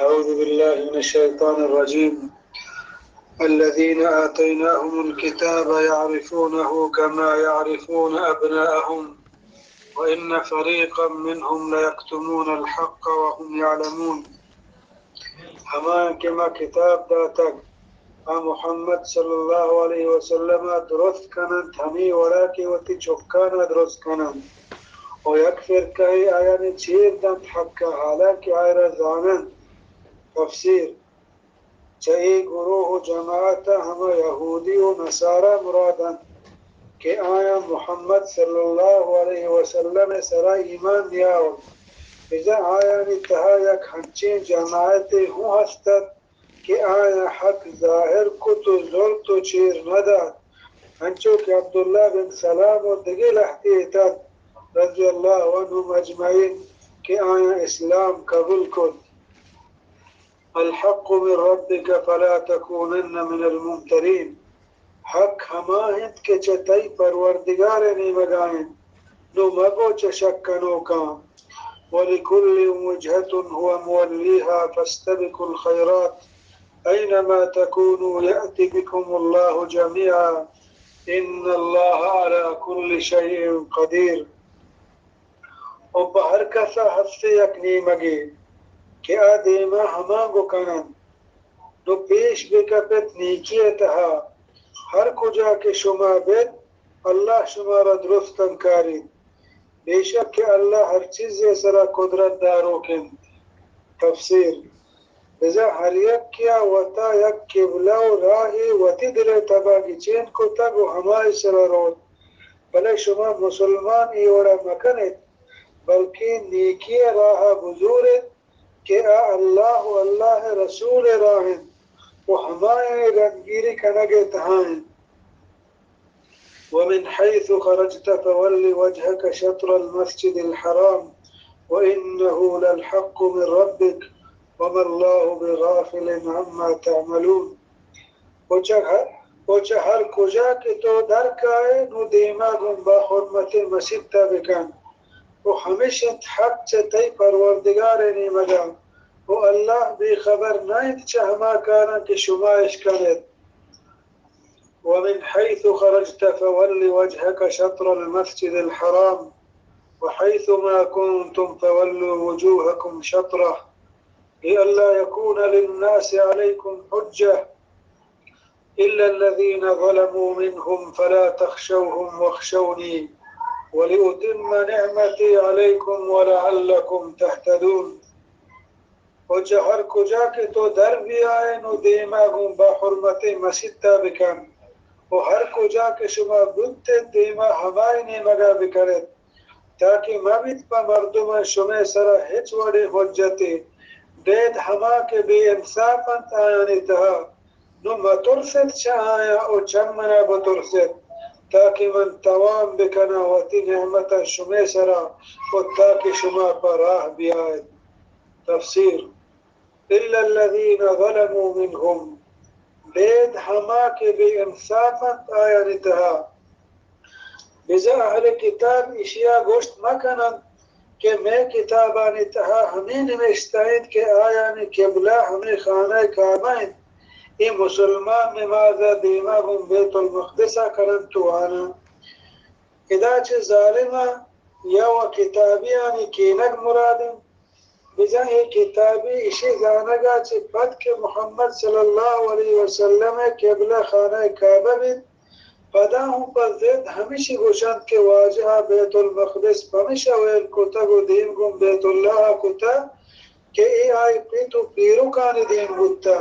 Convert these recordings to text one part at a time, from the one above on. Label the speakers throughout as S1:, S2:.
S1: أعوذ بالله من الشيطان الرجيم. الذين آتيناهم الكتاب يعرفونه كما يعرفون أبناءهم وإن فريقا منهم ليكتمون الحق وهم يعلمون. ہمان کے ما کتاب داتک محمد صلی اللہ علیہ وسلم درست کنن ہمی وڑا کی وتی چکانا درست کنن و یک فرقه آیانی چیر دند حق حالانکہ آئرہ زانن. تفسیر چئی گروہ جماعت ہم یہودی و نصارہ مرادن کہ آیا محمد صلی اللہ علیہ وسلم سرا ایمان دیاؤ اذا آیا نتہا یک ہنچین جماعت ہوں ہستت کہ آیا حق ظاہر کو تو زور تو چیر نداد ہنچو کہ عبداللہ بن سلام و دگی لحتیتت رضی اللہ عنہم اجمعین کہ آیا اسلام قبول کن. الحق من ربك فلا تكونن من الممترين. حق ہما ہند کے چتئی پروردگار نے مگائیں نو مگو چشکنو کام. وَلِكُلِّ وُجْهَةٌ هُوَ مُوَلِّيهَا فَاسْتَبِقُوا الْخَيْرَاتِ أَيْنَمَا تَكُونُوا يَأْتِ بِكُمُ اللَّهُ جَمِيعًا إِنَّ اللَّهَ عَلَى كُلِّ شَيْءٍ قَدِيرٌ. اور بہر کسا ہستے اکنی مگے کہ آدیما ہما گو کنن نو پیش بکپت نیکی اتہا ہر کجا کے شما بیت اللہ شمارا درستن کاری. بے شک کہ اللہ ہر چیز سرا قدرت دارو کن. تفسیر بزا ہر یک کیا وطا یک قبلہ و راہی وطی دل تباگی چین کو تگ و ہمائی سرا رود بلے شما مسلمان ایوڑا مکنت بلکہ نیکی راہ بزورت کہ اللہ و اللہ رسول راہن و ہمائے رنگیری کنگے تہائیں. ومن حيث خرجت فول وجهك شطر المسجد الحرام وإنه للحق من ربك وما الله بغافل عما تعملون. وچہ ہر کجا کے تو در کائے نو دیما گن با حرمت مسجد بکن وہ ہمیشہ حق چتی پروردگار نے مگا وہ اللہ بے خبر نہیں چہما کارا کہ شمائش کرد. ومن حيث خرجت فول وجهك شطر المسجد الحرام وحيث ما كنتم فولوا وجوهكم شطره لئلا يكون للناس عليكم حجة إلا الذين ظلموا منهم فلا تخشوهم واخشوني ولأتم نعمتي عليكم ولعلكم تهتدون. اور ہر کجا کے تو در بھی آئے نو دیما گون با حرمت مسجد بکن و ہر کجا کے شما بنت دیما ہمائی نے مگا بکرد تاکہ مبید پا مردم شما سرا ہچ وڑی حجتی دید ہما کے بے انصافت آیانی تہا نو مترسد چا آیا او چمنا بترسد تاکہ من توام بکنا وتی نعمت شما سرا و تاکہ شما پر راہ بھی آئے. تفسیر إلا الذين ظلموا منهم بید ہما کے بے انصافت آیا نتہا بزا اہل کتاب اشیاء گوشت مکنن کہ میں کتابانی تہا ہمیں نوشتائیں کہ آیا نے قبلہ ہمیں خانہ کعبائیں یہ مسلمان نمازہ دیما گم بیت المقدسہ کرن تو آنا ادا چھ ظالمہ یا و کتابیانی کینک مرادن بجا یہ کتابی اسی زانگا چھ پد کے محمد صلی اللہ علیہ وسلم قبلہ خانہ کعبہ بیت پدا ہوں پر زید ہمیشہ گوشند کے واجہ بیت المقدس ہمیشہ ویل کتا گو دین گم بیت اللہ کتا کہ ای آئی پیتو پیرو کانی دین گتا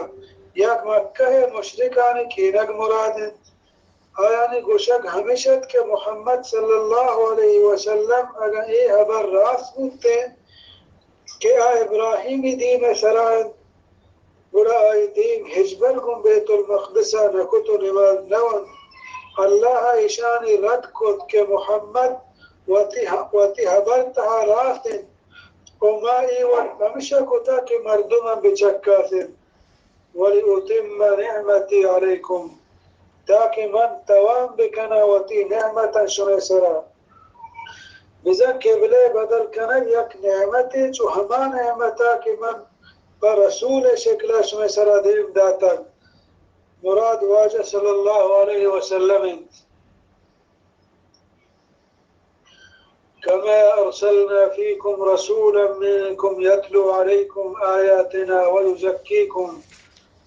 S1: یک مکہ مشرکانی کینک مرادن آیانی گوشک ہمیشہ کہ محمد صلی اللہ علیہ وسلم اگر ای حبر راست بودتے کہ آئی ابراہیمی دین سرائن برا آئی دین حجبر گم بیت المقدسہ نکتو نماز نوان اللہ ایشانی رد کت کہ محمد وتی حبر تہا راستن وما ایوان ہمیشہ کتا کہ مردم بچکا سن وَلِأُتِمَّ نِعْمَتِي عَلَيْكُمْ تاکہ من توام بکنا وتی نعمتا شما سرا بزا قبلے بدل کنا یک نعمتی جو ہما نعمتا کہ من پر رسول شکلش میں سرا دیم داتا مراد واجہ صلی اللہ علیہ وسلم كما أرسلنا فيكم رسولا منكم يتلو عليكم آياتنا ويزكيكم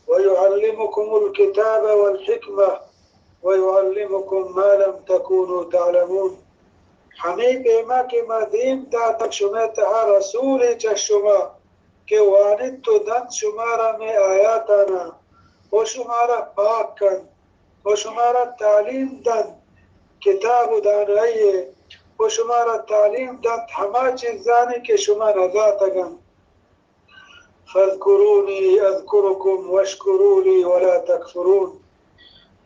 S1: ويعلمكم الكتاب والحكمة ويعلمكم ما لم تكونوا تعلمون حميد ما كما دين تاتك شماتها رسول چشما کہ وانت تو دن شمارا میں آیاتنا و شمارا پاک کن و شمارا تعلیم دن کتاب دانائیے و شمارا تعلیم دن ہما چیزانی کہ شما نذات گن فاذکرونی اذکرکم واشکروا لی ولا تکفرون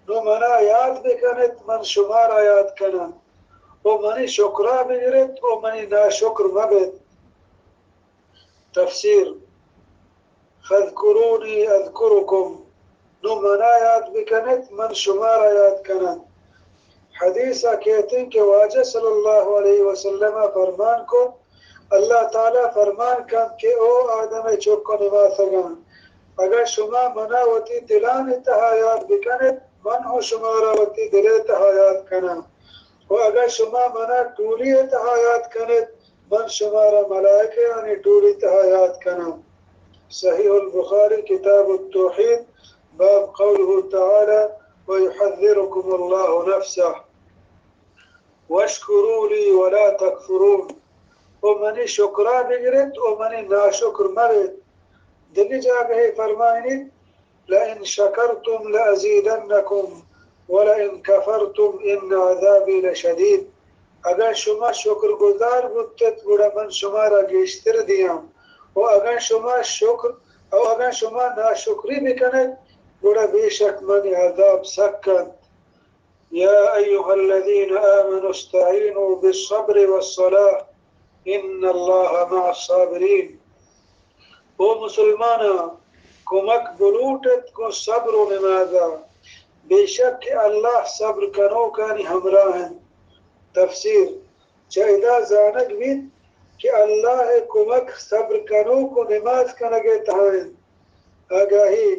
S1: نو منا یاد بکنت من شمارا یاد کنن و منی شکرا بگرت و منی ناشکر مبت تفسیر فاذکرونی اذکرکم نو منا یاد بکنت من شمارا یاد کنن حدیثہ کہتے ہیں کہ واجہ صلی اللہ علیہ وسلم فرمان کو اللہ تعالیٰ فرمان کن کہ او آدم چوکو نماز گان اگر شما منا وتی دلان اتہا یاد بکنت من ہو شمارا وتی دل اتہا یاد کنا و اگر شما منا ٹولی اتہا یاد کنت من شمارا ملائکہ یعنی ٹولی اتہا یاد کنا صحیح البخاری کتاب التوحید باب قوله تعالی ويحذركم الله نفسه واشكروا لي ولا تكفرون ومنی شکرا بگرد ومنی ناشکر مرد دلی جاگہ فرمائنی لئن شکرتم لأزیدنکم ولئن کفرتم ان عذابی لشدید اگر شما شکر گزار بودتت گوڑا من شما را گیشتر دیاں و اگر شما شکر او اگر شما ناشکری بکند گوڑا بے شک من عذاب سکند یا ایها الذین آمنوا استعینوا بالصبر والصلاة ان اللہ مع الصابرین او مسلمانا کمک بلوٹت کو صبر و نمازا بے شک کہ اللہ صبر کنو کانی ہمراہ ہیں تفسیر چاہدہ زانک بھی کہ اللہ کمک صبر کنو کو نماز کنگے تہائیں آگاہی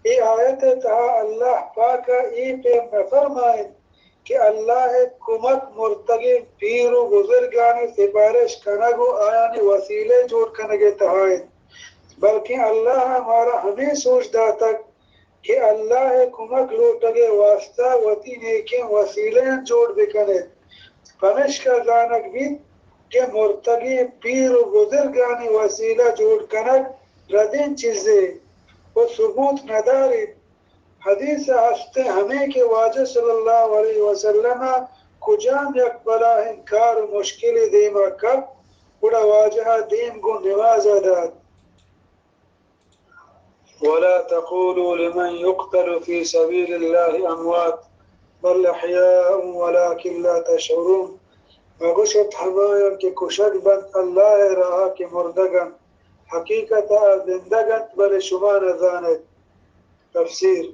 S1: ای آیت تہا اللہ پاکا ای پہ فرمائیں کہ اللہ کمک مرتگی پیر و بزرگانی سپارش کنگو آیانی وسیلے جوڑ کنگے تہائیں بلکہ اللہ ہمارا ہمیں سوچ دا تک کہ اللہ کمک لوٹگے واسطہ وتی نیکیں وسیلے جوڑ بکنے پنش کا زانک بھی کہ مرتگی پیر و بزرگانی وسیلہ جوڑ کنگ ردین چیزیں وہ ثبوت نداری حدیث ہستے ہمیں کہ واجہ صلی اللہ علیہ وسلم کجان یک بلا انکار مشکل دیما کب بڑا واجہ دیم کو نواز داد ولا تقولوا لمن يقتل في سبيل الله أموات بل أحياء ولكن لا تشعرون وغشت حمایا کہ کشک بند اللہ رہا کہ مردگن حقیقت زندگن بل شما نزاند تفسیر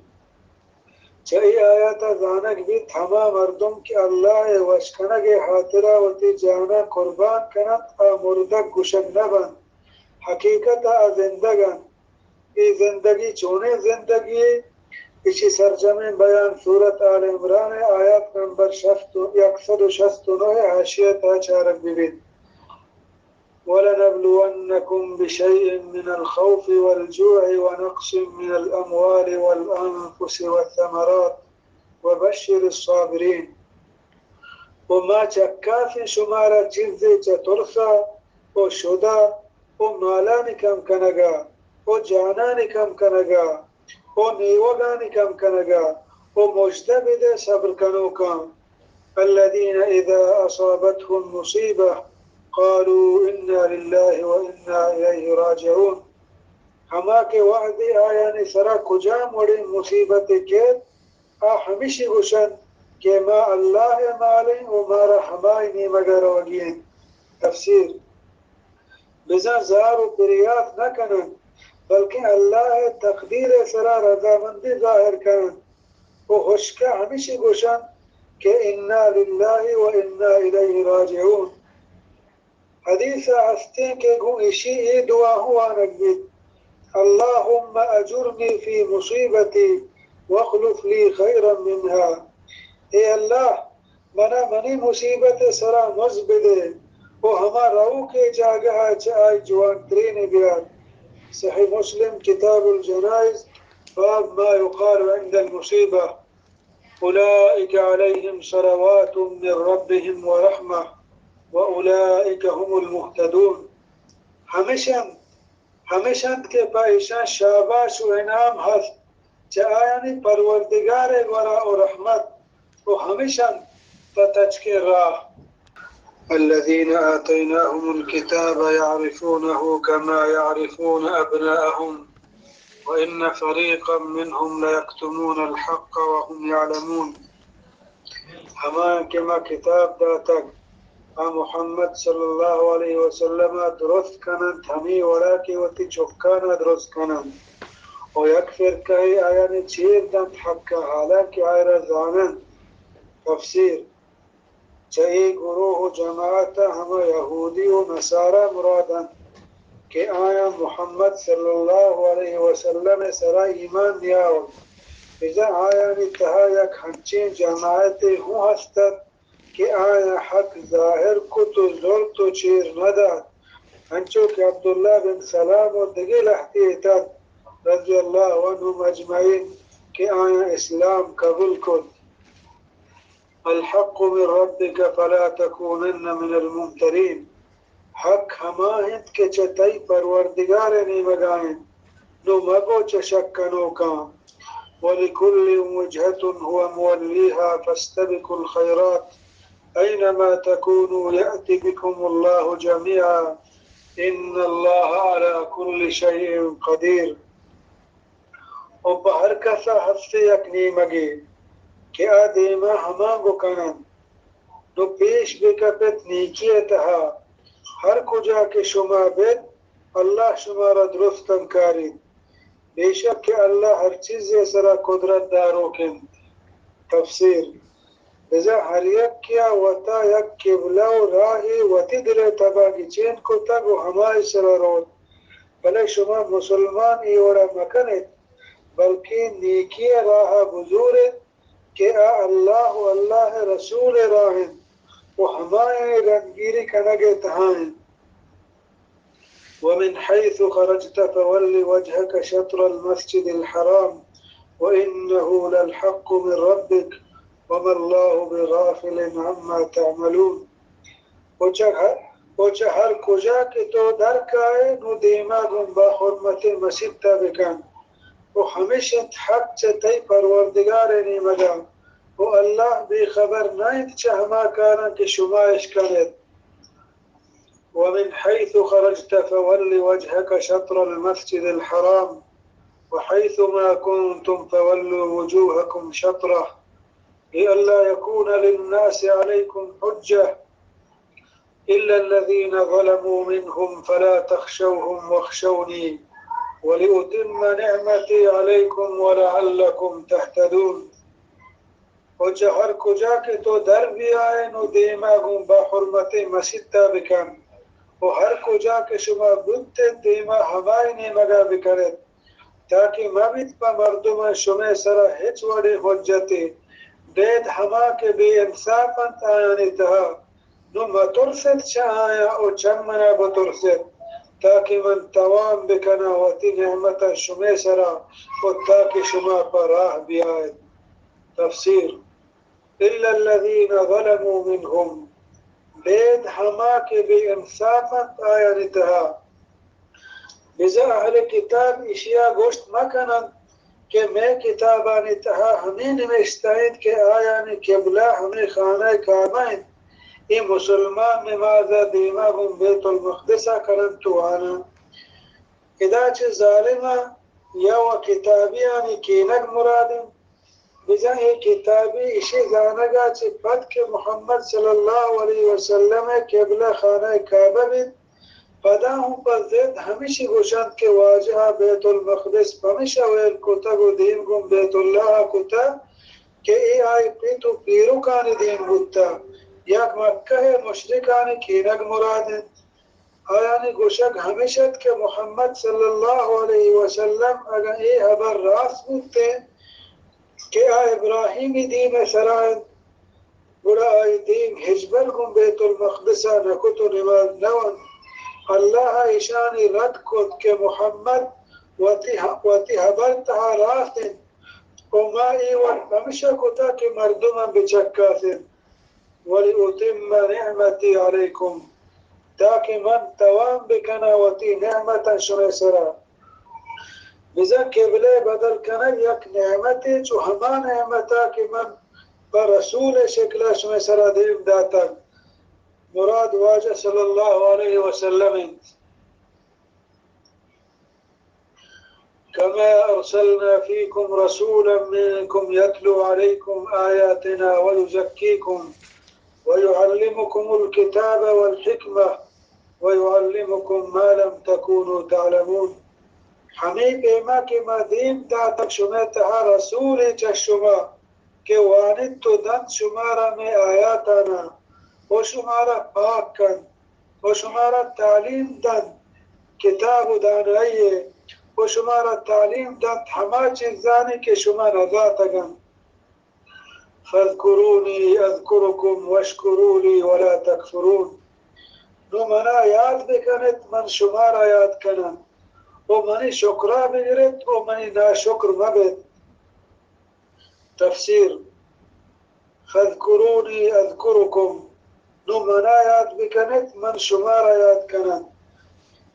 S1: چاہی آیات زانک بھی ہما مردم کہ اللہ وشکنگ حاطرہ وتی جانا قربان کنت مردگ گشک نبند حقیقت زندگن یہ زندگی چونے زندگی اسی سرجمے بیان سورت آل عمران آیات نمبر 169 حاشیت چارک ببین وَلَنَبْلُوَنَّكُمْ بِشَيْءٍ مِّنَ الْخَوْفِ وَالْجُوعِ وَنَقْصٍ مِّنَ الْأَمْوَالِ وَالْأَنفُسِ وَالثَّمَرَاتِ وَبَشِّرِ الصَّابِرِينَ وما چکافی شمارا چیزیں چترسا و شدہ و مالانی کم کنگا و جانانی کم کنگا و نیوگانی کم کنگا و مجتبد صبر کنو کام الذين إذا أصابتهم مصيبة قالوا إنا لله وإنا إليه راجعون ہما کے وعدی آیانی سرا کجام وڑی مصیبت کے ہمیشی گوشن کہ ما اللہ مالیں و مارا ہمائی مگر وگین تفسیر بزا زار و پریات نہ کنن بلکہ اللہ تقدیر سرا رضامندی ظاہر کرن وہ ہوشکا ہمیشی گوشن کہ انا للہ و انا الیہ راجعون حدیث ہستے کے گو اشی ای دعا ہوا نگید اللهم اجرنی فی مصیبتی واخلف لی خیرا منها. اے اللہ منا منی مصیبت سرا مزب دے وہ ہما راو کے جاگہ چائی جوان ترین بیار. صحیح مسلم کتاب الجنائز باب ما يقال عند المصیبہ اولئک علیہم صلوات من ربهم ورحمہ واولئک هم المہتدون. ہمیشہ کے پائشان شاباش و انعام ہست چاہیانی پروردگار ورا و رحمت و ہمیشہ تتج کے راہ. الذين آتيناهم الكتاب يعرفونه كما يعرفون أبناءهم وإن فريقا منهم ليكتمون الحق وهم يعلمون. ہمان کے ما کتاب داتک محمد صلی اللہ علیہ وسلم درست کنن ہمی وڑا کی وتی چکانا درست کنن و یک فرقہ آیانی چیر دن حق حالانکہ آئرہ زانن. تفسیر چاہی گروہ جماعت ہم یہودی و نصارہ مرادن کہ آیا محمد صلی اللہ علیہ وسلم سرا ایمان دیاؤ اذا آیا نتہا یک ہنچین جماعت ہوں ہستت کہ آیا حق ظاہر کو تو زور تو چیر نداد ہنچو کہ عبداللہ بن سلام و دگی لحتیتت رضی اللہ عنہم اجمعین کہ آیا اسلام قبول کن. الحق من ربك فلا تكونن من الممترین. حق ہما ہند کے چتائی پروردگار نے مگائیں نو مگو چشکنو کام. وَلِكُلِّ وُجْهَةٌ هُوَ مُوَلِّيهَا فَاسْتَبِقُوا الْخَيْرَاتِ أَيْنَمَا تَكُونُوا يَأْتِ بِكُمُ اللَّهُ جَمِيعًا إِنَّ اللَّهَ عَلَى كُلِّ شَيْءٍ قَدِيرٌ. اور بہر کسا ہستے اکنی مگے کہ آدیما ہمانگو کنن نو پیش بکپت نیکی اتہا ہر کجا کے شما بیت اللہ شمارا درستن کاری. بے شک کہ اللہ ہر چیز سرا قدرت دارو کن. تفسیر بزا ہر یک کیا وطا یک قبلہ و راہی وطی دل تباگی چین کو تگ و ہمائی سرا رود بلے شما مسلمان ایوڑا مکنت بلکہ نیکی راہ بزورت کہ اللہ و اللہ رسول راہن و ہمائے رنگیری کنگے تہائیں. ومن حيث خرجت فول وجهك شطر المسجد الحرام وإنه للحق من ربك وما الله بغافل عما تعملون. وچہ ہر کجا کے تو در کائے نو دیما گن با حرمت مسجد بکن و ہمیشہ حق چتی پروردگار نی مگا و اللہ بے خبر نائت چہما کارا کہ شما اشکالت. ومن حيث خرجت فول وجهك شطر المسجد الحرام وحيث ما كنتم فولوا وجوهكم شطره لئلا يكون للناس عليكم حجة إلا الذين ظلموا منهم فلا تخشوهم واخشوني ولأتم نعمتي عليكم ولعلكم تهتدون. اور ہر کجا کے تو در بھی آئے نو دیما گون با حرمت مسجد بکن و ہر کجا کے شما بنت دیما ہمائی نے مگا بکرت تاکہ مبید پا مردم شما سرا ہچ وڑی حجتی دید ہما کے بے انصافت آیانی تہا نو مترست چا آیا او چمنا بترست تاکہ من توام بکنا وتی نعمت شما سرا و تاکہ شما پر راہ بھی آئے. تفسیر إلا الذين ظلموا منهم بید ہما کے بے انصافت آیا نتہا بزا اہل کتاب اشیاء گوشت مکنن کہ میں کتابانی تہا ہمیں نمشتائید کہ آیا نے قبلہ ہمیں خانہ کعبائن یہ مسلمان نمازہ دیما گم بیت المقدسہ کرن تو آنا ادا چھ ظالمہ یا و کتابیانی کینک مرادن بجا یہ کتابی اسی زانگا چھ پد کے محمد صلی اللہ علیہ وسلم قبلہ خانہ کعبہ بید پدا ہوں پر زید ہمیشہ گوشند کے واجہ بیت المقدس ہمیشہ ویل کتا گو دین گم بیت اللہ کتا کہ ای آئی پیتو پیرو کانی دین گتا یک مکہ مشرکانی کینگ مرادن آیانی گوشک ہمیشت کہ محمد صلی اللہ علیہ وسلم اگر یہ حبر راست بودتے کہ ابراہیمی دین سرائن بڑا آئی دین حجبر کن بیت المقدسہ نکتو نماز نوان اللہ ایشانی رد کت کہ محمد واتی حبر تہا راست وما ایوان ہمیشہ کتا کہ مردم بچکا سے وَلِأُتِمَّ نِعْمَتِي عَلَيْكُمْ تاکہ من توام بکنا وتی نعمتا شمع سرا بزا قبلے بدل کنا یک نعمتی جو ہما نعمتا کہ من پر رسول شکلہ شمع سرا دیم داتا مراد واجہ صلی اللہ علیہ وسلم كما أرسلنا فيكم رسولا منكم يتلو عليكم آياتنا ويزكيكم ويعلمكم الكتاب والحكمة ويعلمكم ما لم تكونوا تعلمون حميد إما كما دين داتك شمتها رسول چشما کہ وانت تو دن شمارا میں آیاتنا و شمارا پاک کن و شمارا تعلیم دن کتاب دانائیے و شمارا تعلیم دن ہما چیزانی کہ شما نذات گن فاذکرونی اذکرکم واشکروا لی ولا تکفرون نو منا یاد بکنت من شمارا یاد کنن و منی شکرا بگرت و منی ناشکر مبت تفسیر فاذکرونی اذکرکم نو منا یاد بکنت من شمارا یاد کنن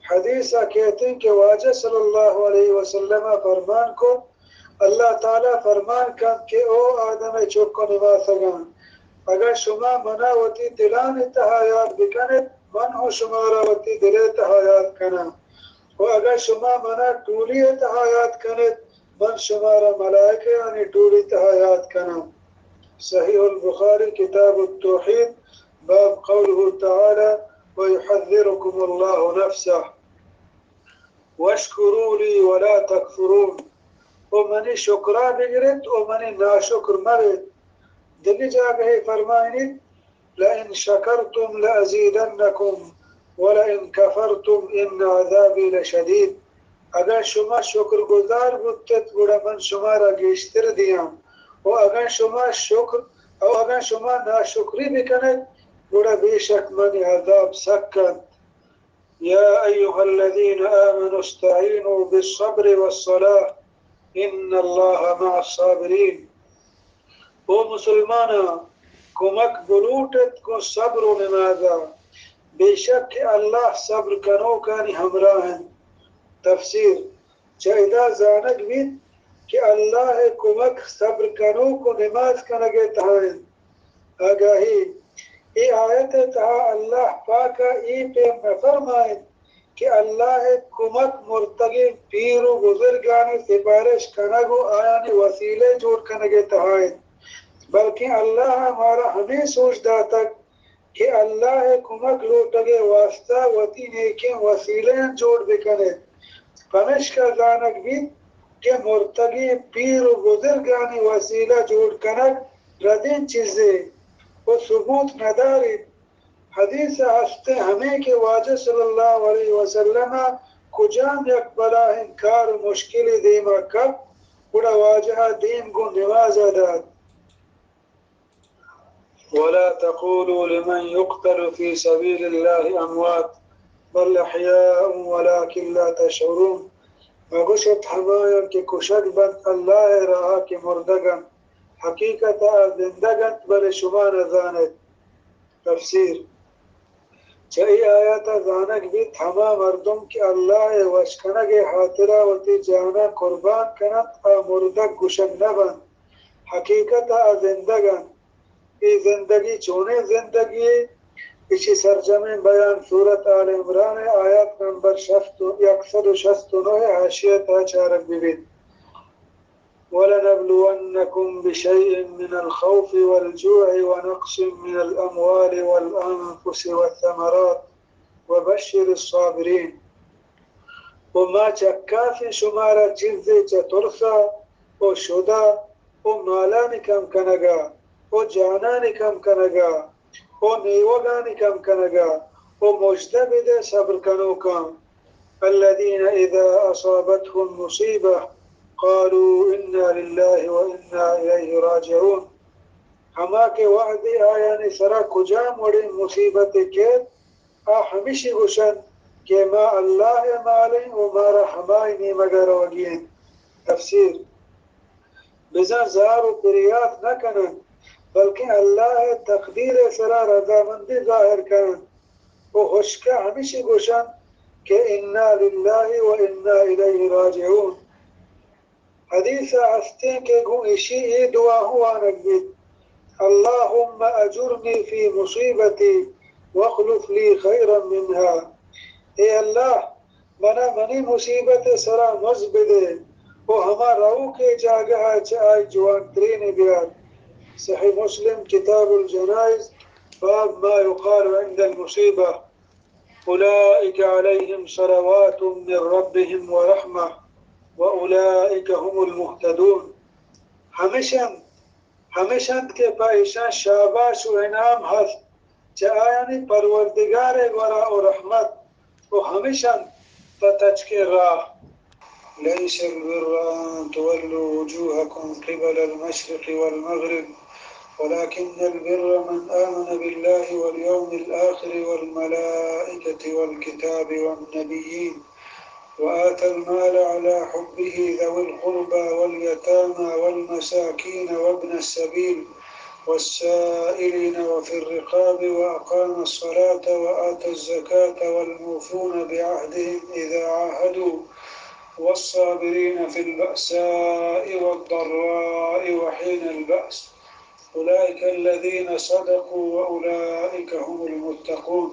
S1: حدیثہ کہتے ہیں کہ واجہ صلی اللہ علیہ وسلم فرمان کو اللہ تعالیٰ فرمان کن کہ او آدم چوکو نماز سگان اگر شما منا وتی دلان اتہا یاد بکنت من ہو شمارا وتی دل اتہا یاد کنا و اگر شما منا ٹولی اتہا یاد کنت من شمارا ملائکہ یعنی ٹولی اتہا یاد کنا صحیح البخاری کتاب التوحید باب قوله تعالی ويحذركم الله نفسه واشكروا لي ولا تكفرون ومنی شکرا بگرد ومنی ناشکر مرد دلی جاگہ فرمائنید لئن شکرتم لأزیدنکم ولئن کفرتم ان عذابی لشدید اگر شما شکر گزار بودتت بڑا من شما را گیشتر دیاں و اگر شما شکر او اگر شما ناشکری بکند بڑا بے شک من عذاب سکند یا ایها الذین آمنوا استعینوا بالصبر والصلاة ان اللہ مع الصابرین او مسلمانا کمک بلوٹت کو صبر و نمازا بے شک کہ اللہ صبر کنو کانی ہمراہ ہیں تفسیر چاہدہ زانک بھی کہ اللہ کمک صبر کنو کو نماز کنگے تہائیں آگاہی ای آیت تہا اللہ پاکا ای پہ فرمائیں کہ اللہ کمک مرتگی پیر و بزرگانی سفارش کنگو آیانی وسیلے جوڑ کنگے تہائیں بلکہ اللہ ہمارا ہمیں سوچ داتا کہ اللہ کمک لوٹگے واسطہ وتی نیکیں وسیلے جوڑ بکنے پنش کا زانک بھی کہ مرتگی پیر و بزرگانی وسیلہ جوڑ کنگ ردین چیزیں وہ ثبوت نداری حدیث ہستے ہمیں کہ واجہ صلی اللہ علیہ وسلم کجان یک بلا انکار مشکلی دیما کب بڑا واجہ دین کو نواز داد ولا تقولوا لمن يقتل في سبيل الله أموات بل أحياء ولكن لا تشعرون وغشت حمایا کہ کشک بند اللہ رہا کہ مردگن حقیقت زندگن بل شما نزانت تفسیر چاہی آیات زانک بھی ہما مردم کہ اللہ وشکنگ حاطرہ وتی جانا قربان کنت مردگ گشک نبن حقیقت زندگن ای زندگی چونے زندگی اسی سرجمین بیان سورت آل عمران آیات نمبر 169 حاشیت چارک ببین وَلَنَبْلُوَنَّكُمْ بِشَيْءٍ مِّنَ الْخَوْفِ وَالْجُوعِ وَنَقْصٍ مِّنَ الْأَمْوَالِ وَالْأَنفُسِ وَالثَّمَرَاتِ وَبَشِّرِ الصَّابِرِينَ وما چکافی شمارا چیز چترسا و شدہ و مالانی کم کنگا و جانانی کم کنگا و نیوگانی کم کنگا ومجتبد صبر كنوكا الذين إذا أصابتهم مصيبة قالوا إنا لله وإنا إليه راجعون. ہما کے وعدی آیانی سرا کجا مڑی مصیبت کے ہمیشی گوشن کہ ما اللہ مالیں ومارا ہمائنی مگر وگین. تفسیر بزا زار و پریات نہ کنن بلکہ اللہ تقدیر سرا رضامندی ظاہر کرن وہ ہوشکا ہمیشی گوشن کہ انا للہ و انا الیہ راجعون. حدیث ہستے کے گو اشی ای دعا ہوا نگید اللہم اجرنی فی مصیبتی واخلف لی خیرا منہا. اے اللہ منا منی مصیبت سرا مزب دے وہ ہما راو کے جاگہ چاہے جوان ترین بیار. صحیح مسلم کتاب الجنائز باب ما يقال عند المصیبہ اولئک علیہم صلوات من ربهم ورحمہ واولئک هم المہتدون. ہمیشہ کے پائشہ شاباش و انعام ہست چاہیانی پروردگار ورا و رحمت و ہمیشہ تتچ کے راہ. ليس البر أن تولوا وجوهكم قبل المشرق والمغرب ولكن البر من آمن بالله واليوم الآخر والملائكة والكتاب والنبيين وآتى المال على حبه ذوي القربى واليتامى والمساكين وابن السبيل والسائلين وفي الرقاب وأقام الصلاة وآتى الزكاة والموفون بعهدهم إذا عاهدوا والصابرين في البأساء والضراء وحين البأس أولئك الذين صدقوا وأولئك هم المتقون.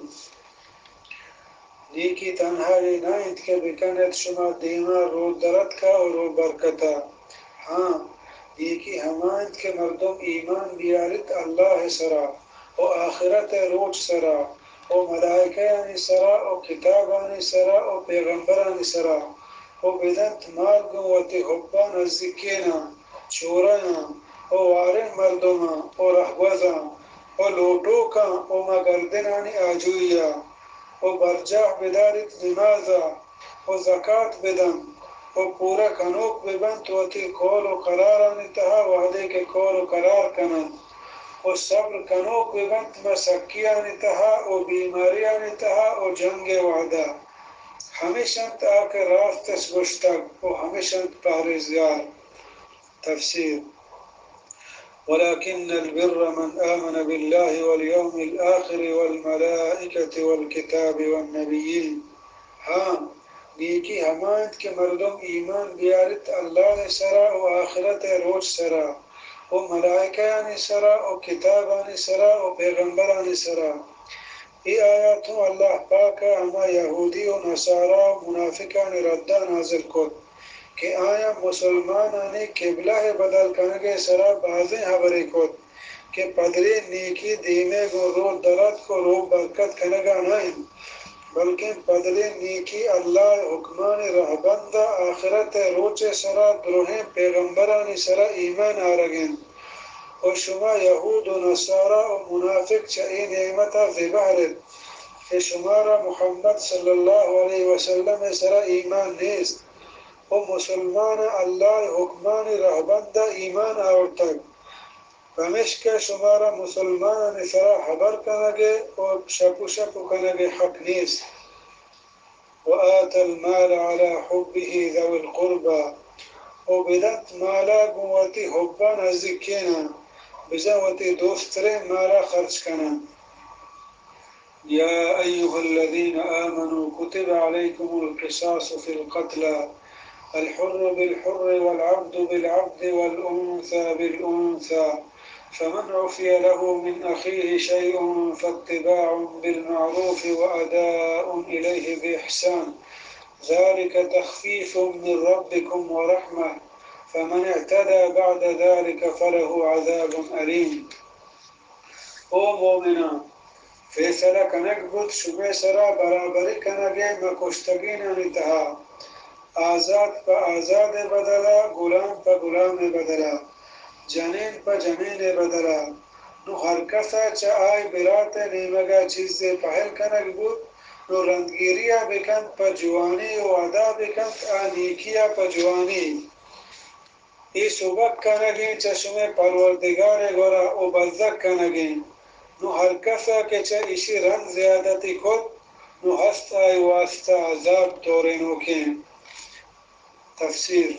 S1: نیکی تنہائی نائت کے بکنت شما دیما رو درد کا اور رو برکتا. ہاں نیکی ہمائت کے مردم ایمان بیارت اللہ سرا و آخرت روچ سرا و ملائکہ سرا و کتابان سرا و پیغمبران سرا و بدنت مال گوتی حبان الزکینا چورانا و وارن مردما و رحوزا و لوٹوکا و مگردنانی آجویا و برجاح بدارت نمازا و زکاة بدن و پورا کنوک ببند و تی کول و قرارانی تہا وحدے کے کول و قرار کنند و صبر کنوک ببند مسکیانی تہا و بیماریانی تہا و جنگ وحدہ. ہمیشنت آکر راستس گشتگ و ہمیشنت پہریزگار. تفسیر ولكن البر من آمن بالله واليوم الآخر والملائكة والكتاب والنبيين. ہاں نیکی ہمایت کے مردم ایمان بیارت اللہ سرا و آخرت روچ سرا و ملائکہ سرا و کتابان سرا و پیغمبران سرا. یہ آیاتوں اللہ پاک ہما یہودی و نصارا و منافقان ردہ نازل کت کہ آیا مسلمانانی قبلہ بدل کنگے سرا بازیں حبری کت کہ پدری نیکی دیمے گو رو درد کو رو برکت کنگا نہیں بلکہ پدری نیکی اللہ حکمان رہبند آخرت روچ سرا دروہیں پیغمبرانی سرا ایمان آرگن و شما یہود و نصارا و منافق چاہی نعمتا زبہرت کہ شمارا محمد صلی اللہ علیہ وسلم سرا ایمان نیست و مسلمان اللہ حکمان رہبند ایمان آورتگ ہمیشہ شمارا مسلمان سرا حبر کنگے اور شپو کنگے حق نیست. وآت المال على حبه ذوي القربى وبدت مالا قوتي حبا نزدیکینا بزاوتی دوسترے مالا خرچ کنا. يا أيها الذين آمنوا كتب عليكم القصاص في القتلى الحر بالحر والعبد بالعبد والأنثى بالأنثى فمن عفي له من أخيه شيء فاتباع بالمعروف وأداء إليه بإحسان ذلك تخفيف من ربكم ورحمة فمن اعتدى بعد ذلك فله عذاب أليم. او مومنان فیصلہ کنک بود شبہ سرا برابری کنگے مکشتگین انتہا آزاد پا آزاد بدلا غلام پا غلام بدلا جنین پا جنین بدلا نو هر کسا چه آی برات نیمگا چیز پهل کنگ بود نو رندگیریا بکند پا جوانی و ادا بکند آنیکیا پا جوانی ای سبک کنگین چشم پروردگار گورا او بزدک کنگین نو هر کسا که چه ایشی رند زیادتی کد نو هست آی واسطه عذاب تورینو کن. تفسیر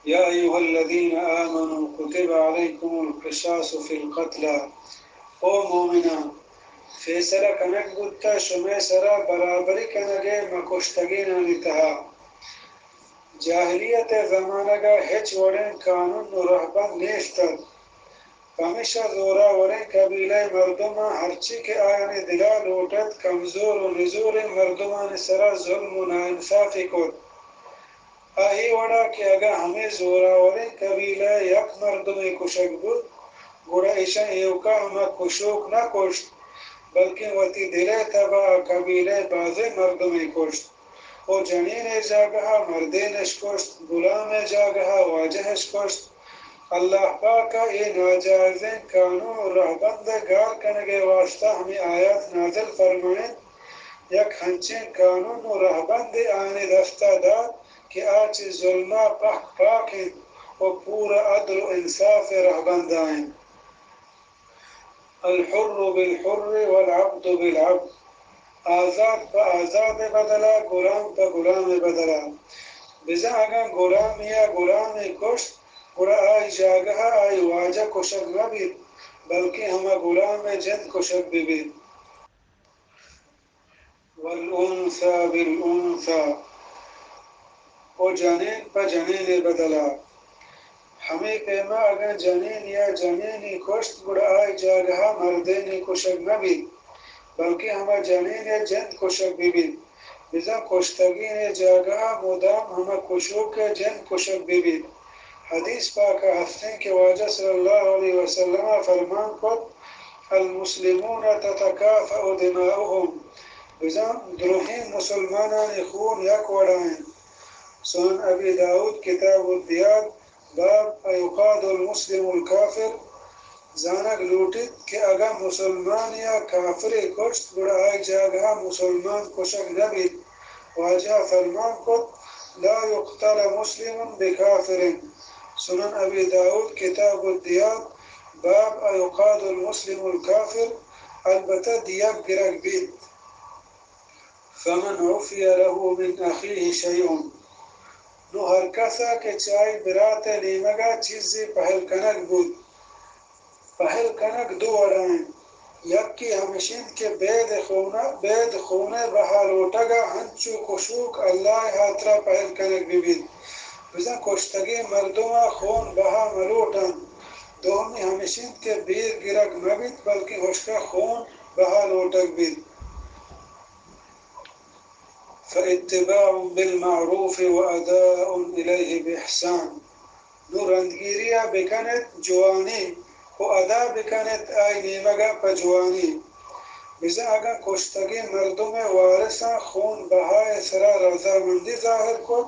S1: یا ایها الذین آمنوا کتب علیکم القصاص فی القتلى او مومنان فیصله کنگ بودتا شما سرا برابری کنگے مکشتگین آنیتها جاہلیت زمانگا ہچ وڑن قانون و رہبند نیستد ہمیشہ زورا ورن قبیلہ مردمان ہرچی کے آیان دلا لوٹت کمزور و نزور مردمان سرا ظلم و ناانصافی کود آہی وڑا کہ اگا ہمیں زورا ورن قبیلہ یک مردم کشک بود گوڑا ایشان ایوکا ہما کشوک نہ کشت بلکہ وتی دلے تبا قبیلہ باز مردم کشت اور جنین جاگہا مردینش کشت غلام جاگہا واجہش کشت اللہ پاکا یہ ناجائزیں قانون و رہبند گار کنگے واسطہ ہمیں آیات نازل فرمائیں یک ہنچین قانون و رہبند آنے دستہ دار کہ آج ظلمہ پاک پاک ہیں اور پورا عدل و انصاف رہبند آئیں الحر بالحر والعبد بالعبد آزاد پا آزاد بدلا غلام پا غلام بدلا بزا اگر غلام یا غلام کشت گوڑا آئی جاگہا آئی واجہ کشک نہ بھی بلکہ ہما غلام جند کشک بھی والانثى بالانثى او جنین پا جنین بدلا ہمیں پیما اگر جنین یا جنینی کشت گوڑا آئی جاگہا مردینی کشک نہ بھی بلکہ ہما جنین یا جند کشک بھی بزا کشتگین جاگہا مدام ہما کشوک جند کشک بھی حدیث پاک ہفتیں کے واجہ صلی اللہ علیہ وسلم فرمان کو المسلمون تتکافع دماؤهم بزام دروہین مسلمانان خون یک وڑائیں سنن ابی داود کتاب الدیات باب ایقاد المسلم الکافر زانک لوٹت کہ اگر مسلمان یا کافر کشت بڑا آئی جاگہ مسلمان کشک نبی واجہ فرمان کو لا يقتل مسلم بکافر سنن ابی داود کتاب الدیات باب ایقاد المسلم الکافر البتہ دیت گرک بیت فمن عفی له من اخیه شیئن نو ہر کسا کے چائی برات نیمگا چیزی پہل کنک بود پہل کنک دو وڑائیں یک کی ہمشین کے بید خونے بہا لوٹگا ہنچو کشوک اللہ حاترہ پہل کنک بید بزن کشتگی مردمہ خون بہا ملوٹن دومی ہمشین کے بیر گرک مبید بلکہ ہوشکا خون بہا لوٹک بید فاتباع بالمعروف واداء الیہ بإحسان نو رندگیریا بکنت جوانی و ادا بکنت آئی نیمگا پا جوانی بزا اگا کشتگی مردم وارثا خون بہائے سرا رضامندی ظاہر کو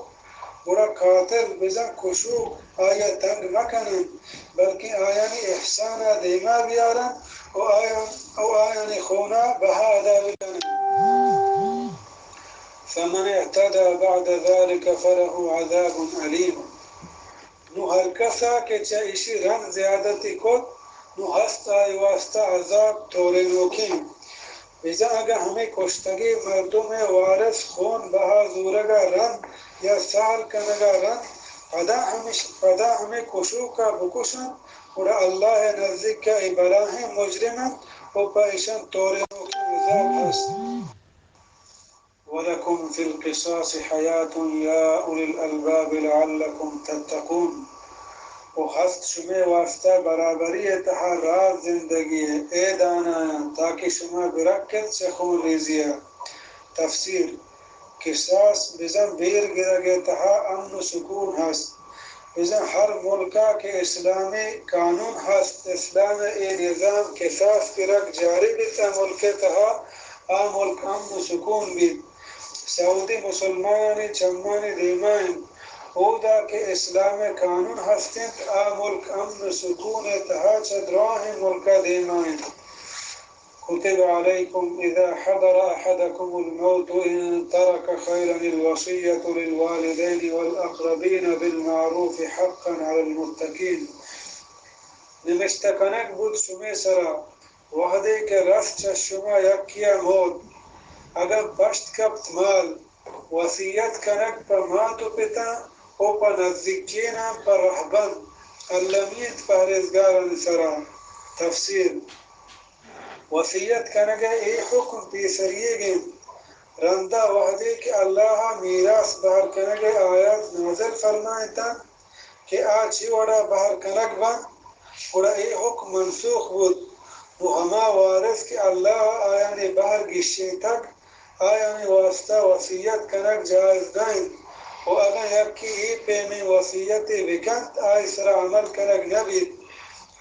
S1: برا قاتل بزا کشو آیا تنگ مکنن بلکہ آیانی احسانا دیما بیارن او آیانی خونا بہا ادا بکنن فمن اعتدى بعد ذلك فله عذاب علیم نو ہر کسا کے چاہیشی رن زیادتی کت نو ہست آئی واسطہ عذاب تورے نوکین بیزا اگر ہمیں کشتگی مردم وارث خون بہا زورگا رن یا سال کنگا رن پدا ہمیں کشو کا بکشن اور اللہ نزدیک کا ابراہ مجرمن و پیشن تورے نوکین عذاب ہست وَلَكُمْ فِي الْقِصَاصِ حَيَاةٌ يَا أُولِي الْأَلْبَابِ لَعَلَّكُمْ تَتَّقُونَ و ہست شما واسطہ برابری تہا راز زندگی ہے اے دانایا تاکہ شما برکت سے خون ریزیا تفسیر قصاص بزن بیر گرگ تہا امن و سکون ہست بزن ہر ملکہ کے اسلامی قانون ہست اسلام ای نظام قصاص گرگ جاری بیتا ملک تہا ملک امن و سکون بیت سعودی مسلمانی چمانی دیمائن اودا کے اسلام قانون ہستند آ ملک امن سکون اتحاد دراہ ملک دیمائن كتب عليكم إذا حضر أحدكم الموت إن ترك خيرا الوصية للوالدين والأقربين بالمعروف حقا على المتقين نمشتکنک بود شمی سرا وحده که رفت شما یکیا مود اگر بشت کبت مال وصیت کنک پر ماتو پتا او پر نزدیکینا پر رحبان علمیت پرهیزگاران سرا تفسیر وصیت کنگے ای حکم پیسریے گئے رندہ وحدے کہ اللہ میراث بہر کنگے آیات نازل فرمائے تا کہ آچی وڑا بہر کنگ بند وڑا ای حکم منسوخ بود وہ ہما وارث کہ اللہ آیا نے بہر گشے تک آیا نے واسطہ وصیت کنگ جائز دائیں و اگر یکی ای پہ میں وصیت وکند آئی سر عمل کنگ نبید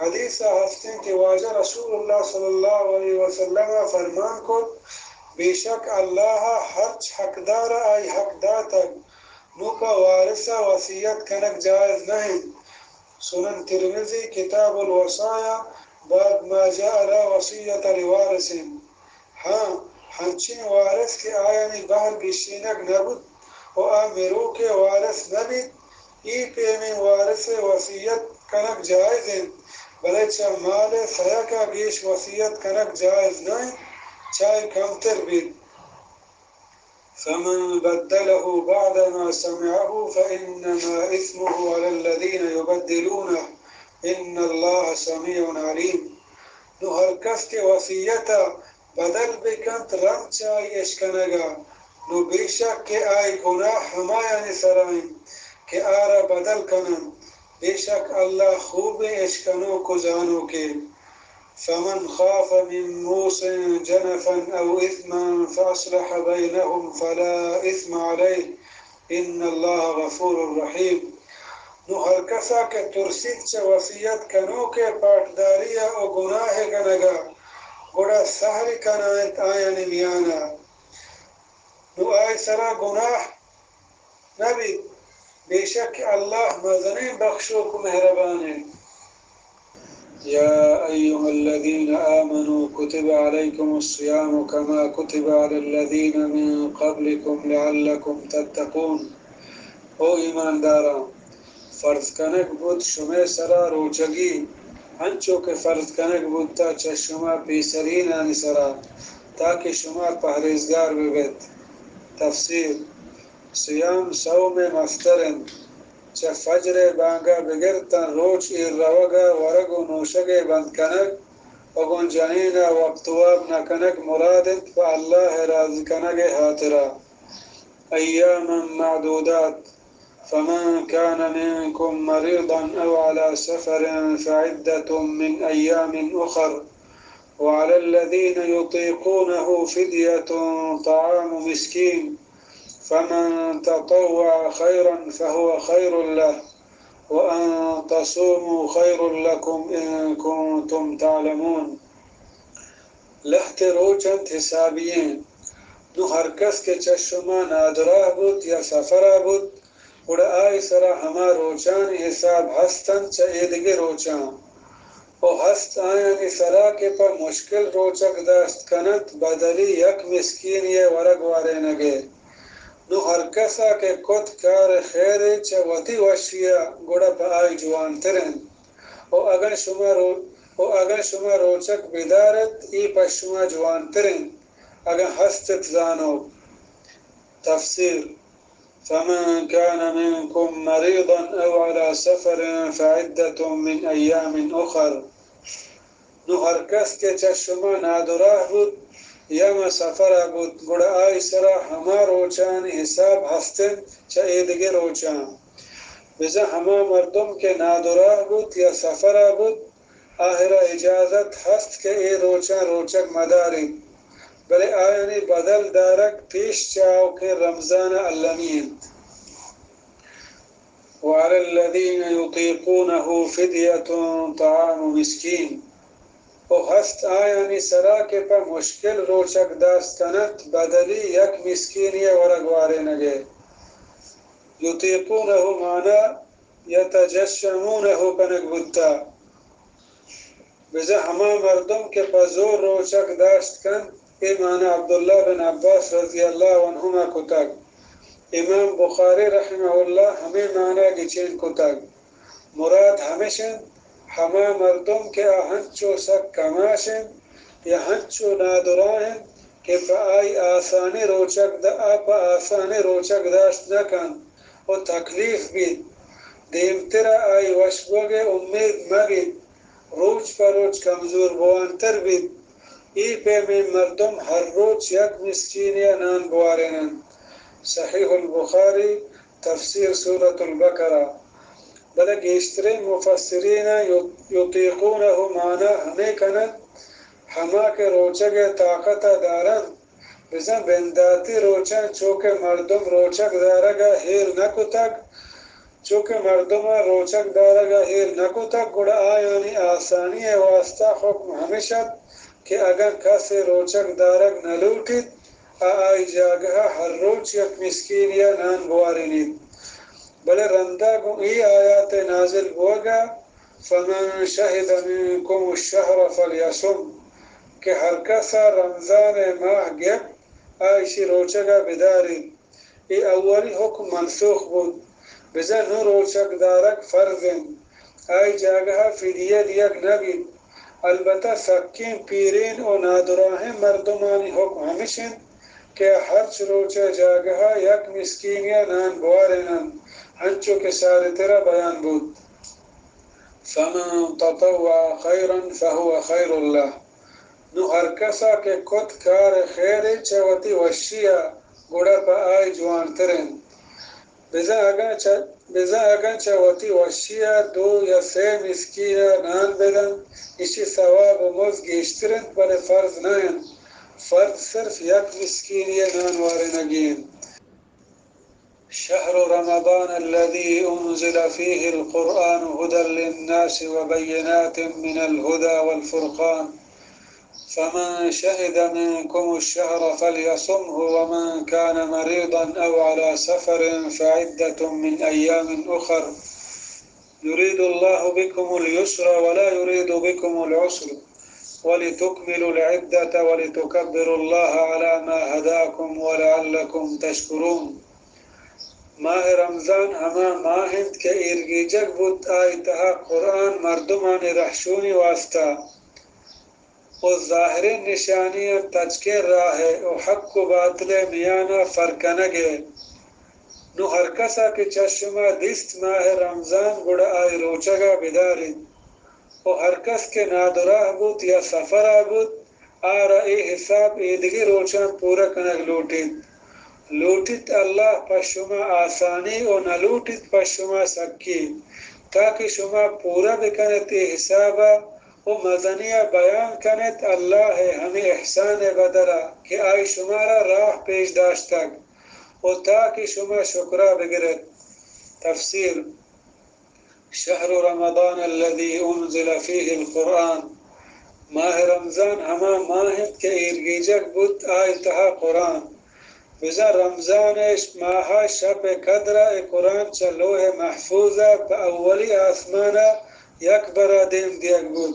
S1: حدیث ہفتیں کہ واجہ رسول اللہ صلی اللہ علیہ وسلم فرمان کو بے شک اللہ ہر حقدار آئی حقدار تک نو کا وارثہ وصیت کنک جائز نہیں سنن ترمذی کتاب الوصایا باب ما جاء لا وصیت لوارث ہاں ہنچین وارث کے آیانی بہر گشینک نبود و آمیرو کے وارث نبید ای پیمین وارث وصیت کنک جائز ہیں بلے چاہ مال سیا کا گیش وصیت کنک جائز نہیں چاہے کم تر بھی فمن بدله بعدما سمعه فإنما إثمه على الذين يبدلونه إن الله سميع عليم نو ہر کس کے وصیتا بدل بکند رم چاہی اشکنگا نو بے شک کے آئی گناہ ہمایا نسرائیں کہ آرہ بدل کنن بے شک اللہ خوب اشکنوں کو جانو کے فمن خاف من موص جنفا او اثما فاصلح بینهم فلا اثم علیہ ان اللہ غفور الرحیم نو ہر کسا کے ترسید چا وصیت کنو کے پاٹداریا او گناہ کنگا گوڑا سہری کنایت آیانی میانا نو آئی سرا گناہ نبی بے شک اللہ مزنی بخشو کو مہربان ہے يا أيها الذين آمنوا كتب عليكم الصيام كما كتب على الذين من قبلكم لعلكم تتقون او ایمان داران فرض کنک بود شما سرا روچگی ہنچو کہ فرض کنک بود تا چا شما پیسرین آنی سرا تاکہ شما پہریزگار ببید تفسیر صیام صوم مفترن چا فجر بانگا بگرتا روچ ایر روگا ورگو نوشگ بند کنک وگن جنین وقتواب نکنک مرادت و اللہ راضی کنک حاطرہ ایاما معدودات فمن كان منكم مريضا أو على سفر فعدة من أيام أخر وعلى الذين يطيقونه فدية طعام مسكين فمن تطوع خيرا فهو خير له وأن تصوموا خير لكم إن كنتم تعلمون لحت روچند حسابیين نو ہر کس کے چشمہ نادرہ بود یا سفرہ بود اور آئی سرا ہما روچان حساب ہستن چا ایدگی روچان او ہست آیانی سرا کے پر مشکل روچک داشت کنت بدلی یک مسکین یہ ورگ وارے نگے نو ہر کسا کے کت کار خیر چا وطی وشیا گوڑا پا آئی جوان ترن او اگر شما روچک بدارت ای پا شما جوان ترن اگر ہستت زانو تفسیر فمن كان منكم مريضا أو على سفر فعدة من أيام أخر نو ہر کس کے چشمہ نادراہ بود یا ما سفر بود گوڑا آئی سرا ہما روچان حساب ہستن چا ایدگی روچان بزا ہما مردم کے نادراہ بود یا سفر بود آہرہ اجازت ہست کے ای روچان روچک مداری بلے آیانی بدل دارک پیش چاو کے رمضان علمین وعلى الذين يطيقونه فدية طعام مسكين او ہست آیانی سرا کے پا مشکل روچک داست کنت بدلی یک مسکینی ورگوارے نگے یطیقونہ مانا یتجشمونہ کنک بودتا بزا ہما مردم کے پزور روچک داشت کن ای مانا عبداللہ بن عباس رضی اللہ عنہما کتاگ امام بخاری رحمہ اللہ ہمیں مانا گچین کتاگ مراد ہمیشن ہما مردم کے ہنچو سک کماشن یا ہنچو نادرائن کہ پا آئی آسانی روچک داشت نکن و تکلیف بید دیمتر آئی وشبوگے امید مبید روچ پر روچ کمزور بوانتر بید ای پہ میں مردم ہر روچ یک مسکین یا نان بوارنن صحیح البخاری تفسیر سورة البقرہ بلے گیشترین مفسرین یطیقونہ مانا ہمیں کنن ہما کے روچک طاقت دارن بزن بنداتی روچن چوکے مردم روچک دارگا ہیر نکتک چونکہ مردم روچک دارگا ہیر نکتک گوڑا آیانی آسانی واسطہ حکم ہمیشہ کہ اگر کسی روچک دارگ نلوٹید آئی جاگہ ہر روچ یک مسکین یا نان بوارینید بلے رندہ کو ای آیات نازل ہوگا فمن شہد منکم الشہر فلیصم کہ ہر کسا رمضان ماہ گپ آئیشی روچگا بداری ای اولی حکم منسوخ بود بزن نو روچک دارک فرزن آئی جاگہ فدیہ دیگ نبید البتہ سکین پیرین و نادراہیں مردمانی حکم ہمیشن کہ ہر روچہ جاگہ یک مسکین یا نان بوارنن ہنچو کے سارے تیرا بیان بود فمن تطوع خیرا فهو خیر اللہ نو ہر کسا کے کت کار خیر چوتی وشیا گوڑا پا آئی جوان ترین بزا اگن چوتی وشیا دو یا سے مسکین نان بدن اسی ثواب و مز گیشترین پر فرض نین فرض صرف یک مسکین یا نان وارنگین شهر رمضان الذي أنزل فيه القرآن هدى للناس وبينات من الهدى والفرقان فمن شهد منكم الشهر فليصمه ومن كان مريضا أو على سفر فعدة من أيام أخر يريد الله بكم اليسر ولا يريد بكم العسر ولتكملوا العدة ولتكبروا الله على ما هداكم ولعلكم تشكرون ماہ رمضان ہما ماہند کے ارگی جگ بود آئی تہا قرآن مردمان رحشونی واسطہ و ظاہری نشانی تجکر راہ و حق و باطل میانا فرکنگے نو ہر کسا کے چشمہ دست ماہ رمضان گڑا آئی روچگا بدارید و ہر کس کے نادراہ بود یا سفرہ بود آرہ ای حساب ایدگی روچان پورا کنگ لوٹت اللہ پر شما آسانی و نلوٹت پر شما سکی تاکہ شما پورا بکنت حسابا و مزنیہ بیان کنت اللہ ہے ہمیں احسان بدرہ کہ آئی شمارا راہ پیش داشتک و تاکہ شما شکرہ بگرت تفسیر شہر رمضان الذي انزل فيه القرآن ماہ رمضان ہما ماہد کے ارگیجک بود آئی تہا قرآن بزا رمضان ماہ شب قدرہ قرآن چلوہ محفوظہ پا اولی آسمانہ یک برا دیم دیگ بود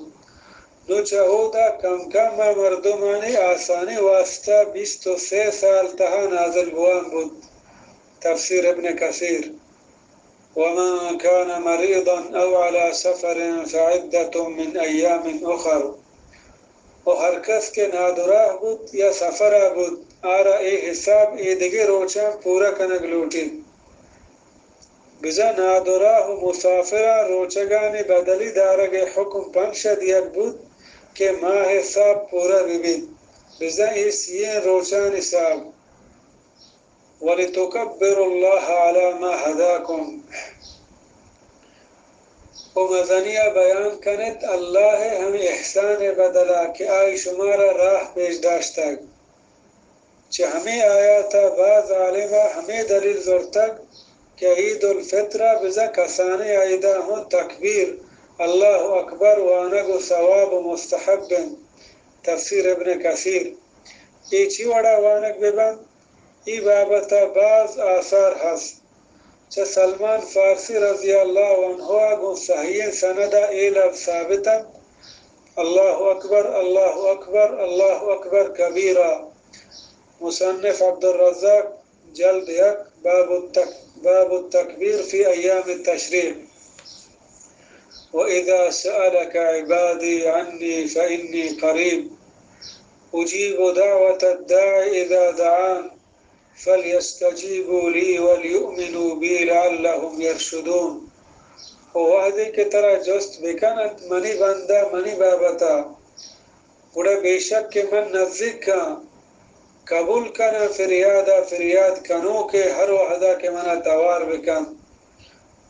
S1: نو چہودا کم کم مردمانی آسانی واسطہ 23 سال تہا نازل بوان بود تفسیر ابن کثیر ومن كان مريضا او على سفر فعدة من ایام اخر و ہر کس کے نادراہ بود یا سفرہ بود آرہ ای حساب ایدگی روچان پورا کنگ لوٹی بزا نادراہ و مسافرہ روچگانی بدلی دارگ حکم پنشد یک بود کہ ماہ حساب پورا ببید بزا ایسین روچان حساب وَلِتُكَبِّرُ اللَّهَ عَلَى مَا هَدَاكُمْ و مزنیہ بیان کنت اللہ ہمیں احسان بدلا کہ آئی شمارا راہ پیش داشتگ چہ ہمیں آیا تھا بعض عالمہ ہمیں دلیل زورتگ کہ عید الفطرہ بزا کسانے عیدہ ہوں تکبیر اللہ اکبر وانگ و ثواب و مستحب تفسیر ابن کثیر ای چی وڑا وانگ ببن ای بابتا بعض آثار ہست سلمان فارسی رضی اللہ عنہ گو صحیح سندہ ایلب ثابتا اللہ اکبر اللہ اکبر اللہ اکبر کبیرہ. مصنف عبد الرزاق جلد 1 باب التکبیر فی ایام التشریق. وَإِذَا سَأَلَكَ عِبَادِي عَنِّي فَإِنِّي قَرِيبٌ أُجِيبُ دَعْوَةَ الدَّاعِ إِذَا دَعَانِ فَلْيَسْتَجِيبُوا لِي وَلْيُؤْمِنُوا بِي لَعَلَّهُمْ يَرْشُدُونَ. او وحدی کے طرح جست بکنت منی بندہ منی بابتا گوڑا بے شک کہ من نزدیک کا قبول کنا فریاد کنو کے ہر وحدہ کے منا توار بکن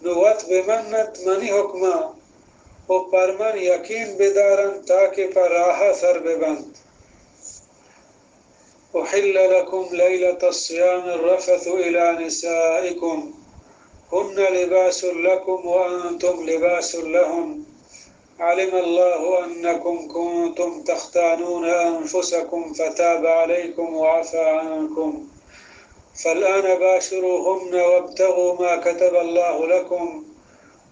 S1: نوت بمنت منی حکمہ او پر من یقین بدارن تاکہ پر راہ سر ببند. احل لکم لیلۃ الصیام الرفث الی نسائکم هن لباس لكم وأنتم لباس لهم علم الله أنكم كنتم تختانون أنفسكم فتاب عليكم وعفى عنكم فالآن باشروهن وابتغوا ما كتب الله لكم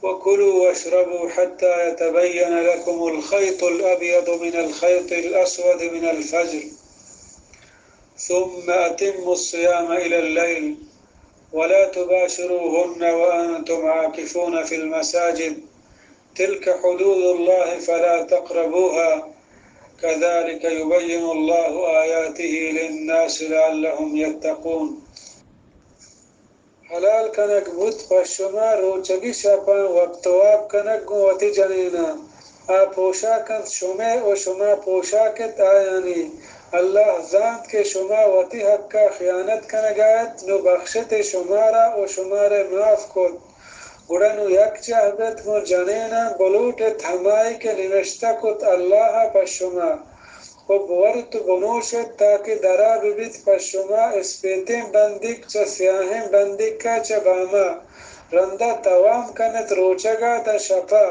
S1: وكلوا واشربوا حتى يتبين لكم الخيط الأبيض من الخيط الأسود من الفجر ثم أتموا الصيام إلى الليل ولا تباشروهن وأنتم عاكفون في المساجد تلك حدود الله فلا تقربوها كذلك يبين الله آياته للناس لعلهم يتقون. حلال کنک بود پشما روچگی شپن وقتواب کنک گوتی جنینا آ پوشاکت شمع و شما پوشاکت آیانی اللہ ذات کے شما وتی حق کا خیانت کنگایت نو بخشت شمارا و شمار معاف کت گڑنو یک چہبت گو جنینا بلوٹ تھمائی کے نوشتہ کت اللہ پشما و بورت بنوشت تاکہ درا ببیت پشما اسپیتیں بندک چا سیاہیں بندک کا چا باما رندہ توام کنت روچگا تا شپا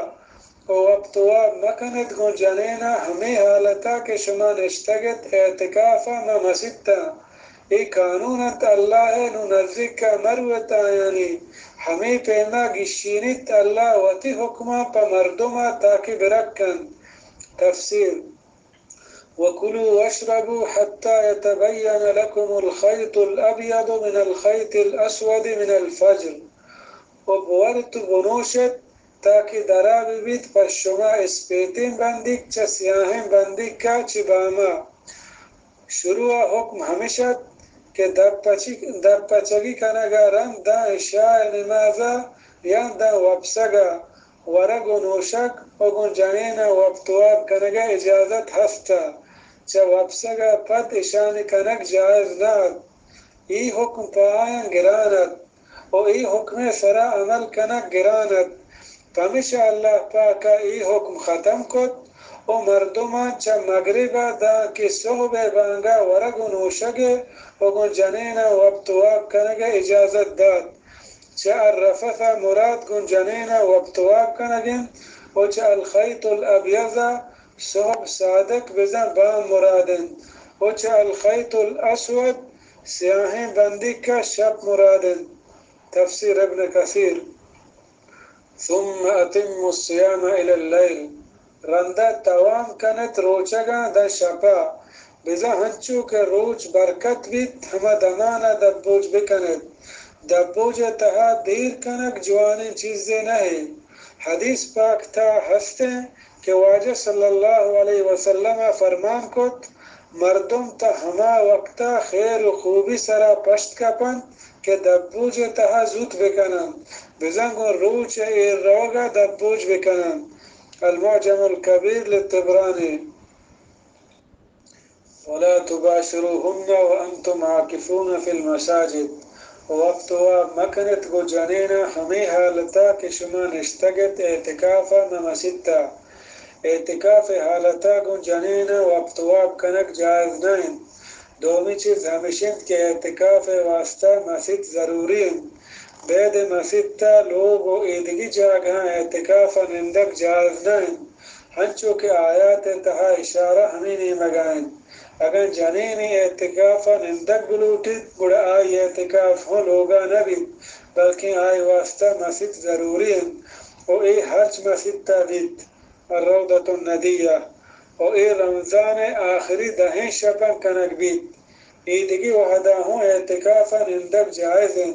S1: و وقتواب مکنت گو جنینا ہمیں حالتا کہ شما نشتگت اعتکافا مسجدتا ای قانونت اللہ نو نزدیک کا مروتا یعنی ہمیں پیما گشینت اللہ وتی حکمہ پا مردما تاکہ برکن. تفسیر وَكُلُوا وَاشْرَبُوا حَتَّى يَتَبَيَّنَ لَكُمُ الْخَيْطُ الْأَبْيَضُ مِنَ الْخَيْطِ الْأَسْوَدِ مِنَ الْفَجْرِ و بورت بنوشت تاکہ درا ببیت پس شما اسپیتیں بندک چا سیاہیں بندک کا چی باما. شروع حکم ہمیشت کہ دب پچگی کنگا رند دا عشاء نمازا یا دا وپسگا ورگ و نوشک و گن جنین وقتواب کنگا اجازت ہستا چا وپسگا پد اشان کنگ جائز ناد. ای حکم پایان گراند و ای حکم سرا عمل کنگ گراند. پمیشہ اللہ پاکا ای حکم ختم کت و مردمان چا مغربا دا کی صحب بانگا ورگ و نوشگے و گن جنین وقتواب کنگا اجازت داد. چا الرفث مراد گن جنین وقتواب کنگن و چا الخیط الابیض صحب صادق بزن بام مرادن و چا الخیط الاسود سیاہیں بندی کا شب مرادن. تفسیر ابن کثیر. ثم اتم الصیام الى اللیل رندہ توام کنت روچگا دا شپا بزا ہنچو کہ روچ برکت بیت ہما دمانا دبوج بکنت دبوج تہا دیر کنک جوانی چیزیں نہیں. حدیث پاک تھا ہستے کہ واجہ صلی اللہ علیہ وسلم فرمان کت مردم تا ہما وقتا خیر و خوبی سرا پشت کپن کہ دبوج تہا زود بکنن بزنگ و روچ ایر روگا دبوج بکنن. المعجم الكبیر للطبرانی. ولا تباشروهن وانتم عاکفون فی المساجد وقت مکنت کو جنینا ہمیں حالتا کہ شما نشتگت اعتکافا مسجدتا اعتکاف حالتا کو جنینا وقت کنک جائز نہیں. دومی چیز ہمیشن کہ اعتکاف واسطہ مسجد ضروری ہیں. بید مسجد تا لوگ و ایدگی جاگہ اعتکاف نندک جائز نہیں. ہنچو کہ آیات تہا اشارہ ہمیں نہیں مگائیں. اگر جنینی اعتکاف نندک بلوٹید گڑا آئی اعتکاف ہو لوگا نبی بلکہ آئی واسطہ مسجد ضروری ہیں او ای ہرچ مسجد تابید الروضة الندیہ او ای رمضان آخری دہیں شپن کنک بید ایدگی وحدہ ہوں اعتکافا اندک جائز ہیں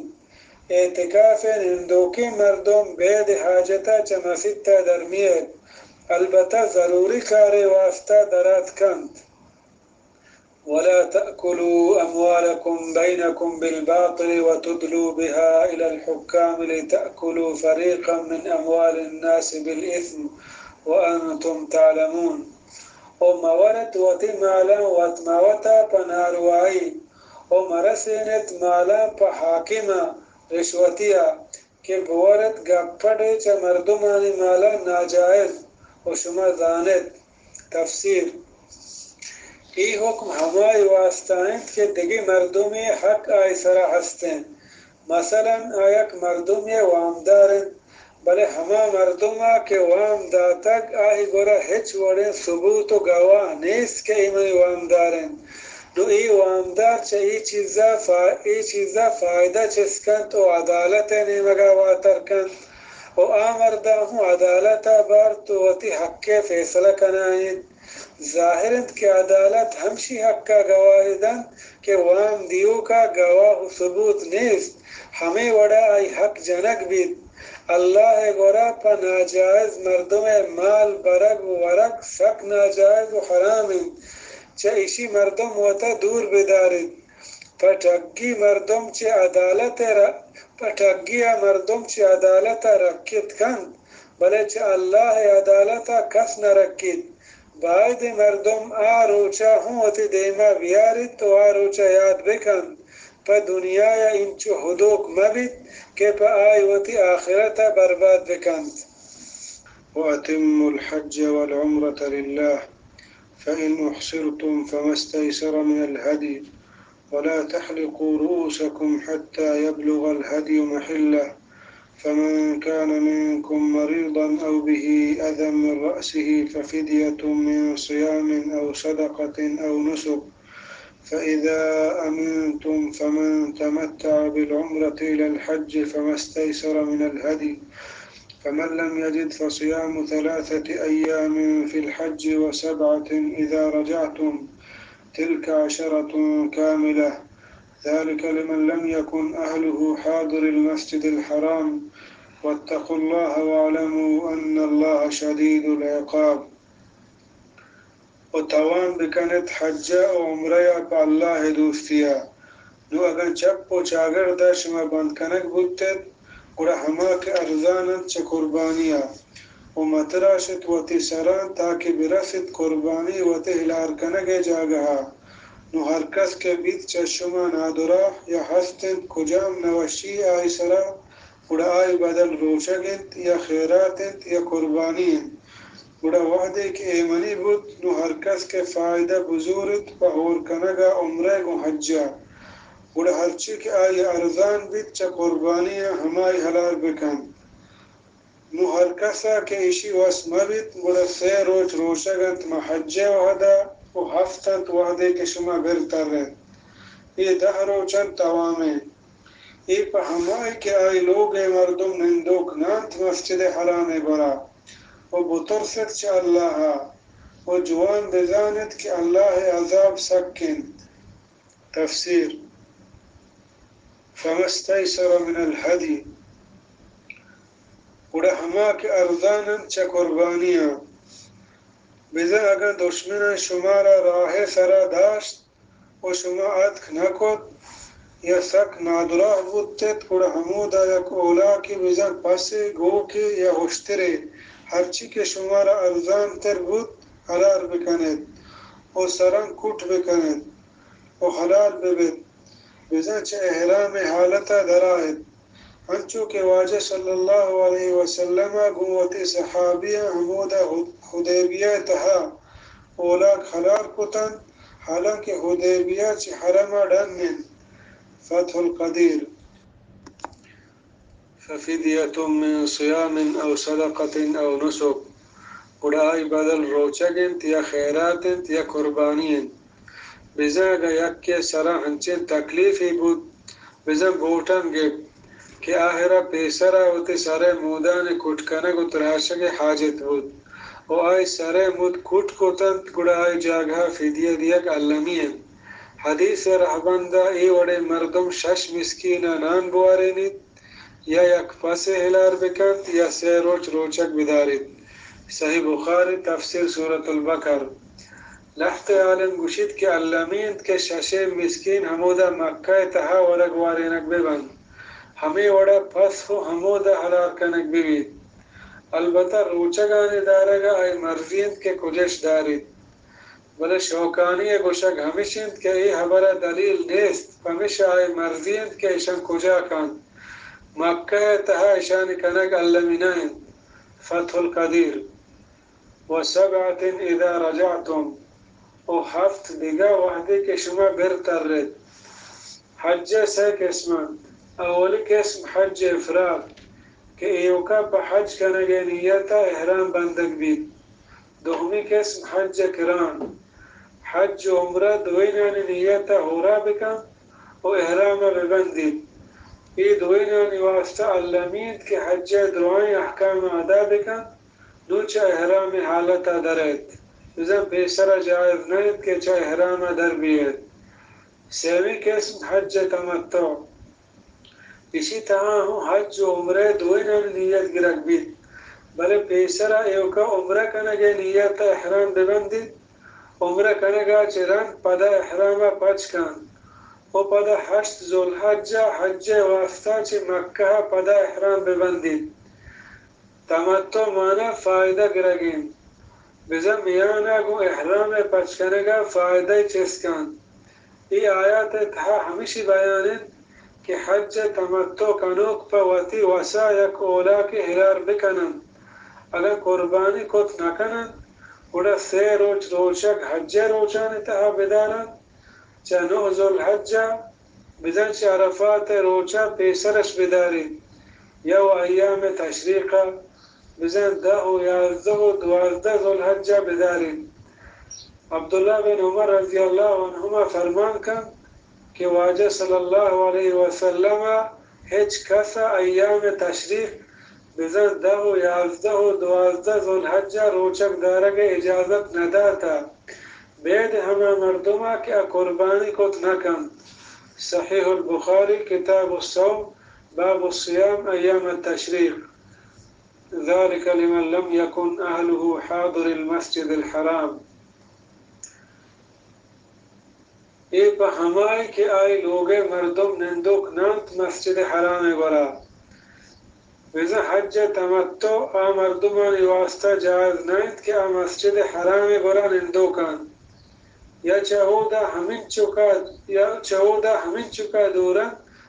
S1: اعتکاف ہندوکی مردم بید حاجتا چا مسجد تا درمیت البتہ ضروری کار واسطہ درات کند ولا تأكلوا أموالكم بينكم بالباطل وتدلوا بها إلى الحكام لتأكلوا فريقا من أموال الناس بالإثم وأنتم تعلمون ومورت وطي مالا واتماوتا پناروائی ومرسینت مالا پا حاکمہ رشوتیا کہ بورت گپڑے چا مردمانی مالا ناجائز و شما زانت تفسیر ای حکم ہمائی واسطائیں کہ دگی مردمی حق آئی سرا ہستیں مثلا آیک مردمی وامداریں بلے ہما مردمہ کے وام داتک آئی گورا ہچ وڑیں ثبوت و گواہ نیست کہ ایمانی وامداریں نو ای وامدار چا ای چیزا فائدہ چسکن تو عدالت نیمگا واتر کن و آمردہ ہوں عدالتا بار تو وتی حق کے فیصلہ کنائیں ظاہرند کہ عدالت ہمشی حق کا گواہ دن کہ وام دیو کا گواہ و ثبوت نیست ہمیں وڑا آئی حق جنک بید اللہ گورا پا ناجائز مردم مال برگ و ورگ سک ناجائز و حرام چا اسی مردم وطا دور بدارید پٹھگی مردم چی عدالت رکھت کند بلے چا اللہ عدالت کس نہ رکھت باید مردم روچا ہوں وتی دیما بیارید تو روچا یاد بکند پا دنیا یا انچو حدوق مبید کہ پا آئی وتی آخرت برباد بکند وَأَتِمُّوا الْحَجَّ وَالْعُمْرَةَ لِلَّهِ فَإِنْ أُحْصِرْتُمْ فَمَا اسْتَيْسَرَ مِنَ الْهَدْيِ وَلَا تَحْلِقُوا رُؤُوسَكُمْ حَتَّى يَبْلُغَ الْهَدْيُ مَحِلَّهُ فمن كان منكم مريضا أو به أذى من رأسه ففدية من صيام أو صدقة أو نسك فإذا أمنتم فمن تمتع بالعمرة إلى الحج فما استيسر من الهدي فمن لم يجد فصيام 3 أيام في الحج و7 إذا رجعتم تلك 10 كاملة ذلك لمن لم يكن أهله حاضر المسجد الحرام واتقوا الله واعلموا أن الله شديد العقاب وتوان بکنت حجہ و عمرہ پا اللہ دوستیا نو اگر چپ و چاگر دا شما بند کنک بودتت گوڑا ہما کے ارزانت چا قربانیا و متراشت و تی سران تاکہ برست قربانی و تی ہلار کنک جاگہا نو ہر کس کے بیت چا شما نادرا یا ہستند کجام نوشی آئی سرا گوڑا آئی بدل روچگند یا خیراتند یا قربانیند گوڑا وحدے کہ ایمنی بود نو ہر کس کے فائدہ بزورت پہور کنگا عمرہ گو حجہ گوڑا ہرچی کہ آئی ارزان بیت چا قربانیاں ہمائی حلال بکن نو ہر کسا کہ اشی واسم بیت گوڑا 3 روچ روشگند محجہ وحدہ و ہفتند وحدے کہ شما برتر رہت یہ 10 روچن توامیں یہ پا ہمائی کہ آئی لوگ مردم نندوک نانت مسجد حرام برا و بطرست چا اللہ و جوان بزانت کہ اللہ عذاب سکن تفسیر فما استيسر من الهدي گوڑا ہما کے ارزانن چا قربانیاں بزا اگر دشمن شمارا راہ سرا داشت و شما ادک نکد یا سک نادراہ بودتت گوڑا حمودا یک اولا کی بزا پس گو کی یا ہوشترے ہرچی کے شمارا ارزان تر بود حلال بکند و سرن کٹ بکند و حلال ببید بزا چا احرام حالتا درائد ہنچو کہ واجہ صلی اللہ علیہ وسلم گوتی صحابیہ حمودہ حدیبیہ تہا اولاک حلال کتن حالانکہ حدیبیہ چی حرمہ ڈنن فتح القدیر ففدیة من صیام او صدقة او نسک گوڑا آئی بدل روچگند یا خیراتند یا قربانیند بزا اگا یک کے سرا ہنچین تکلیفی بود بزا بوٹن گب کہ آہرہ پیسرہ وتی سرے مودان کٹکنگ تراشگ حاجت بود و آئی سرے مود کٹ کتند گڑا آئی جاگہ فدیہ دیگ علمین حدیث رہبندہ ای وڑے مردم شش مسکینہ نان بوارینید یا یک پس ہلار بکند یا سے روچ روچک بدارید صحیح بخاری تفسیر سورة البقر لحت عالم گوشید کہ علمین کے شش مسکین ہمودا مکہ تہا ورگ وارینک ببند ہمیں وڑا پس ہو ہمودا حلار کنک ببید البتہ روچگانی دارگا آئی مرضیند کے کجش دارید بلے شوکانی گوشک ہمیشند کہ ای حبرہ دلیل نیست پمیش آئی مرضیند کہ ایشان کجا کن مکہ تہا ایشان کنک علمینائن فتح القدیر و سبعت اذا رجعتم و ہفت دیگا وحدی کہ شما برتر رد حج سے قسمان اولی قسم حج افراد کہ ایوکا پا حج کنگے نیتا احرام بندگ بید دومی قسم حج کران حج عمرہ دوینانی نیتا ہورا بکن و احرام ببندید ای دوینانی واسطہ علمید کہ حج دروائیں احکام ادا بکن دوچہ احرام حالت درد بزن پیسر جائز نہیں کہ چا احرام در بیت سیوی قسم حج تمتع اسی طرح ہوں حج و عمرہ دوینانی نیت گرک بید بلے پیسرہ ایوکا عمرہ کنگے نیت احرام ببندید عمرہ کنگا چرن پدا احرام پچ کن و پدا 8 ذوالحجہ حج واسطہ چی مکہ پدا احرام ببندید تمتع مانا فائدہ گرگین بزن میانا گو احرام پچ کنگا فائدہ چسکن ای آیات تہا ہمیشی بیانن کہ حج تمتع کنوک پا وطی وسا یک اولا کے ہلار بکنن اگر قربانی کت نکنن گوڑا 3 روچ روچک حج روچان تہا بدارن چا 9 ذوالحجہ بزن چا عرفات روچا پیسرش بداری یا و ایام تشریقہ بزن 10 و 11 و 12 ذوالحجہ بداری عبداللہ بن عمر رضی اللہ عنہما فرمان کن کہ واجہ صلی اللہ علیہ وسلم ہچ کسا ایام تشریق بزن 10 و 11 و 12 ذوالحجہ روچک دارگ اجازت نداتا بید ہمیں مردمہ کیا قربانی کت نکن صحیح البخاری کتاب الصوم باب الصیام ایام التشریق ذلك لمن لم يكن أهله حاضر المسجد الحرام ای پا ہمائی کہ آئی لوگے مردم نندوک نانت مسجد حرام گورا ویزا حج تمتع آ مردمان واسطہ جائز نائت کہ آ مسجد حرام گورا نندوکان یا چہودا ہمین چکا دورا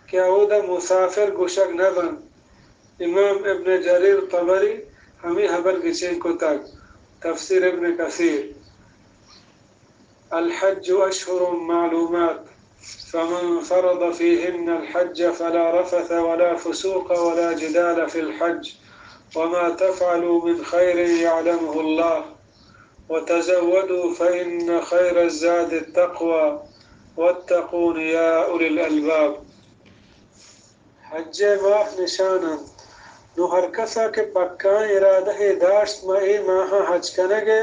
S1: کہ اودا مسافر گشک نبن امام ابن جریر طبری ہمیں حبر گچین کو تک تفسیر ابن کثیر الحج أشهر معلومات فمن فرض فيهن الحج فلا رفث ولا فسوق ولا جدال في الحج وما تفعلوا من خير يعلمه الله وتزودوا فإن خير الزاد التقوى واتقون يا أولي الألباب حج ماہ نشانا نو ہر کسا کے پکان ارادہ داشت ما ای ماہا حج کنگے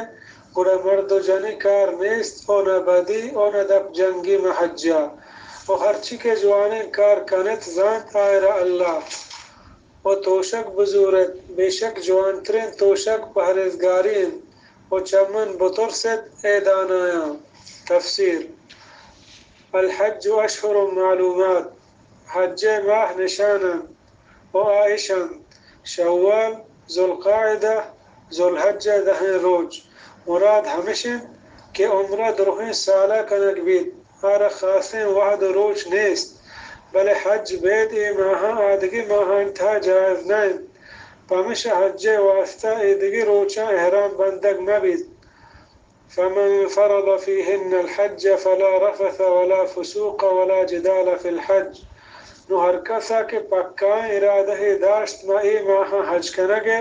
S1: گوڑا مرد و جنی کار نیست او نبدی او ندب جنگی محجہ او ہرچی کے جوانے کار کنت زانت آئرہ اللہ او توشک بزورت بے شک جوانترین توشک پہرزگارین او چمن بطر ست ایدان آیا تفسیر الحج اشہر معلومات حج ماہ نشانا او آئیشن شوال ذوالقاعدہ ذوالحجہ 10 روز مراد ہمیشن کہ عمرہ دروہیں سالہ کنک بید آرہ خاصیں وحد روچ نیست بلے حج بید ای ماہا آدگی ماہا انتہا جائز نہیں پامش حج واسطہ ایدگی روچا احرام بندگ مبید فمن فرض فيهن الحج فلا رفث ولا فسوق ولا جدال في الحج نو ہر کسا کے پکائیں ارادہ داشت ما ای ماہا حج کنگے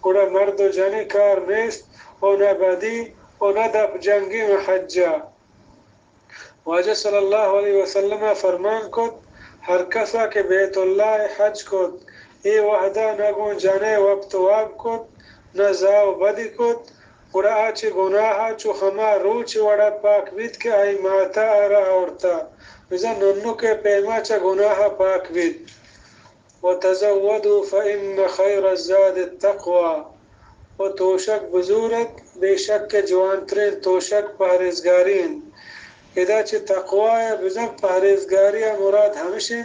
S1: گوڑا مرد و جنی کار نیست او نہ بدی او نہ دب جنگی محجہ واجہ صلی اللہ علیہ وسلم فرمان کت ہر کسا کے بیت اللہ حج کت ای وحدہ نگون جانے وقت واب کت نہ زاو بدی کت گڑا آچ گناہ چو ہما روچ وڑا پاک بید کے آئی ماتا آرا آورتا بزن ننو کے پیما چا گناہ پاک بید وتزودوا فإن خير الزاد التقوى و توشک بزورت بے شک کے جوان ترین توشک پہریزگارین ادا چه تقوی بزن پہریزگاری مراد ہمشن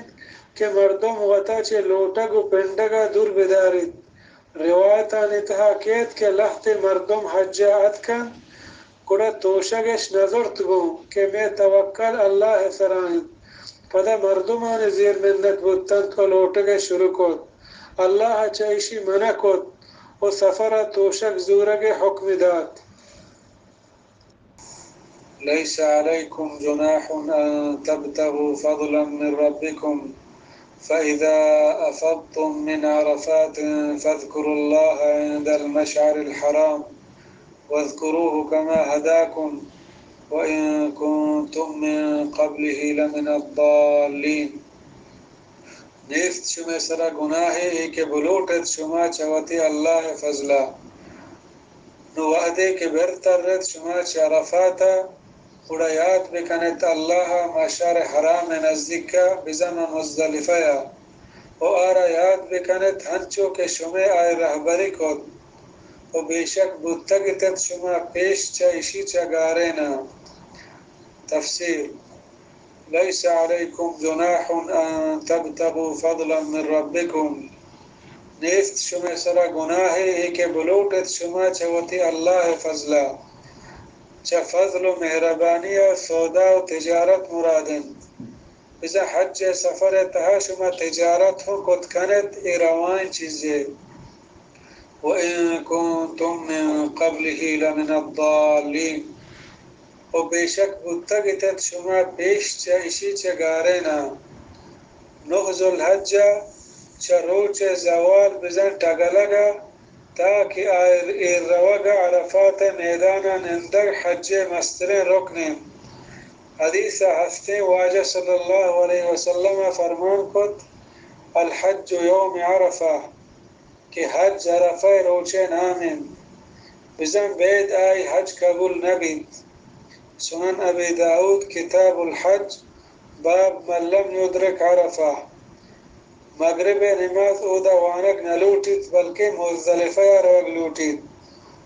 S1: کہ مردم غطا چه لوٹگ و پنڈگا دور بدارید روایتان اتحا کیت کہ لحت مردم حجات کن کڑا توشگش نظرت گو کہ میں توکل اللہ سرائن پدا مردمان زیر منت بودتن تو لوٹگے شروع کت اللہ چایشی منع کت و سفر توشک زورگے حکم داد ليس عليكم جناح أن تبتغوا فضلا من ربكم فإذا أفضتم من عرفات فاذكروا الله عند المشعر الحرام واذكروه كما هداكم وإن كنتم من قبله لمن الضالين نیست شما سرا گناہ ہے کہ بلوٹت شما چوتی اللہ فضلا نو وعدے کے برتر رد شما چرفاتا اڑا یاد بکنت اللہ مشار حرام نزدیک کا بزن مزدلفیا و آرا یاد بکنت ہنچو کہ شما آئے رہبری کود و بیشک بودتگتت شما پیش چایشی چگارینا تفسیر ليس عليكم جناح أن تبتغوا فضلا من ربكم نیست شما سرا گناہ ہے کہ بلوٹت شما چوتی اللہ فضلا چا فضل و مہربانی سودا و تجارت مرادن بزا حج سفر تہا شما تجارت ہو کت کنت ای روان چیزیں وَإِن كُنتُم مِّن قَبْلِهِ لَمِنَ الضَّالِّينَ و بیشک بودتگتت شما پیش چا اسی چگارینا نوح ذوالحج چا روچ زوال بزن ٹگلگا تاکہ ایر روگا عرفات میدانا نندگ حج مسترین رکنیم حدیث ہفتے واجہ صلی اللہ علیہ وسلم فرمان کت الحج یوم عرفہ کہ حج عرفہ روچے نامن بزن بید آئی حج قبول نبید سنن ابی داود کتاب الحج باب من لم یدرک عرفہ مغرب نماز اودا وانک نلوٹید بلکہ مزدلفہ روگ لوٹید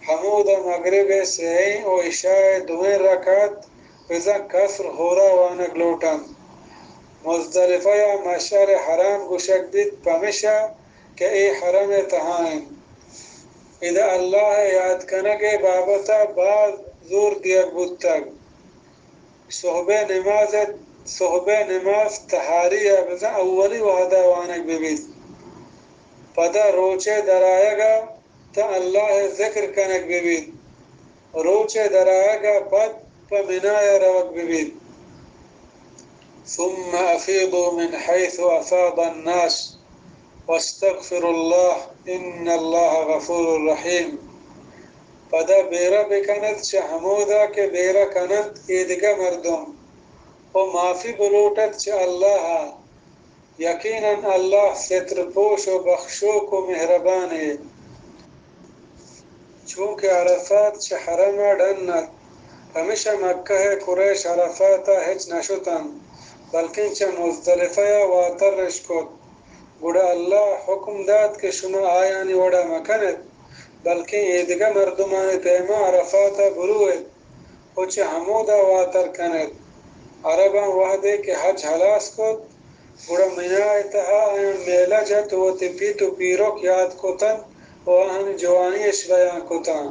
S1: حمود مغرب سہین و عشاء دویں رکعت بزا کفر ہورا وانک لوٹن مزدلفہ مشعر حرام گشک دید پمشا کہ ای حرم تہائن اذا اللہ یاد کنگے بابتا بعض زور دیا بودتگ صحبہ نماز تحاریہ بزا اولی وحدہ وانک ببید پدا روچے درائے گا تا اللہ ذکر کنک ببید روچے درائے گا پد پا منای روک ببید ثم افیضوا من حیث افاض الناس واستغفر اللہ ان اللہ غفور رحیم پدا بیرہ بکند چا حمودا کے بیرہ کند ایدگا مردم و معافی بلوٹت چا اللہ یقیناً اللہ ستر پوش و بخشوک و مہربان ہے چونکہ عرفات چا حرم ڈنت ہمیشہ مکہ قریش عرفاتا ہچ نشتن بلکہ چا مزدلفہ واتر رشکت گوڑا اللہ حکم داد کہ شما آیانی وڑا مکند بلکہ ایدگا مردمان پیما عرفاتا بروید و چا حمودا واتر کند عربان وحدے کہ حج حلاس کت گوڑا منای تہا آیان میلا جت و تپیتو پیروک یاد کتن و آہن جوانیش بیان کتن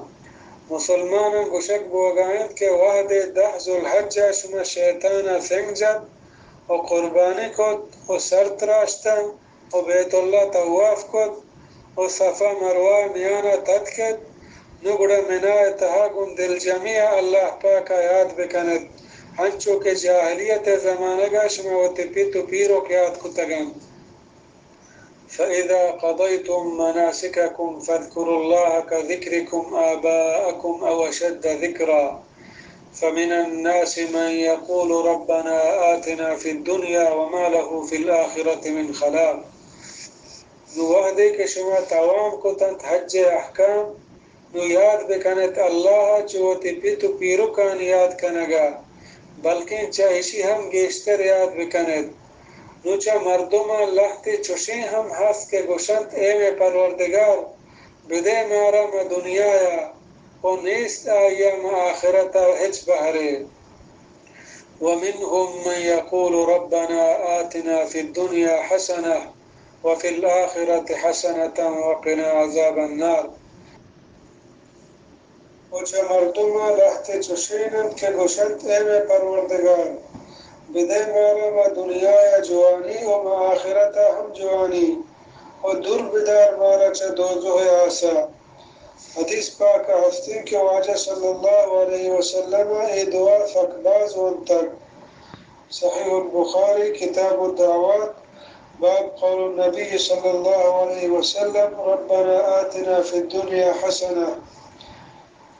S1: مسلمان گشک بوگائند کہ وحدے 10 ذوالحجہ شما شیطانا فنگ جت و قربانی کت و سر تراشتن و بیت اللہ طواف کت و صفا مروہ میانا تد کت نگڑا منای تہا گن دل جمعی اللہ پاکا یاد بکند ہنچو کہ جاہلیت زمانگا شما و تپیتو پیرو یاد کتگن فَإِذَا قَضَيْتُم مَّنَاسِكَكُمْ فَاذْكُرُوا اللَّهَ كَذِكْرِكُمْ آبَاءَكُمْ أَوْ أَشَدَّ ذِكْرًا فمن الناس من يقول ربنا آتنا في الدنيا وما له في الآخرة من خلاق. نو وعدے کہ شما توام کو تنت حج احکام نو یاد بکنت اللہ چوتی پیتو پیرو کان یاد کنگا بلکہ چاہشی ہم گیشتر یاد بکند. نو چا مردما لخت چوشیں ہم ہس کے گوشت اے میں پروردگار بدے مارا ما دنیا یا و نیست آیا ما آخرتا ہچ بہرے. ومنهم من يقول ربنا آتنا في الدنيا حسنة وفي الآخرة حسنة وقنا عذاب النار. وچا مردما لخت چوشینت کے گوشت اے میں پروردگار بدے مارا ما دنیا یا جوانی و ما آخرتا ہم جوانی و دور بدار مارا چا دوزو ہے آسا. حدیث پاک ہستی کہ واجہ صلی اللہ علیہ وسلم اے دعا فقباز وانتر صحیح البخاری کتاب الدعوات باب قول النبی صلی اللہ علیہ وسلم ربنا آتنا فی الدنیا حسنة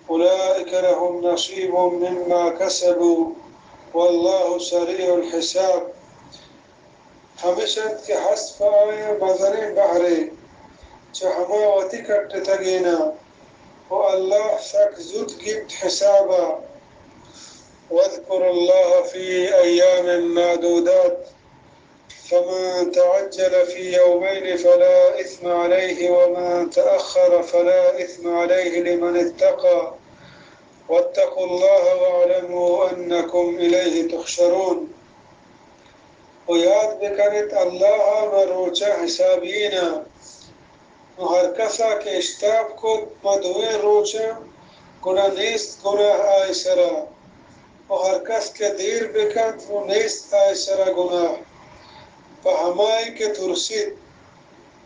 S1: أولئك لهم نصيب مما كسبوا والله سریع الحساب. ہمیشت کے حسف آئے مزریں بحرے چہماوتی کٹ تگینا و اللہ سک زد گفت حسابا. واذكر الله في أيام معدودات فمن تعجل في يومين فلا إثم عليه ومن تأخر فلا إثم عليه لمن اتقى واتقوا الله واعلموا أنكم إليه تحشرون. ویاد بکنت اللہ مروچہ حسابینا ہر کسا کے اشتاب کو مدوئے روچہ گناہ نیست گناہ آئی سرا و ہر کس کے دیر بکت و نیست آئی سرا گناہ پا ہمائی کے ترسید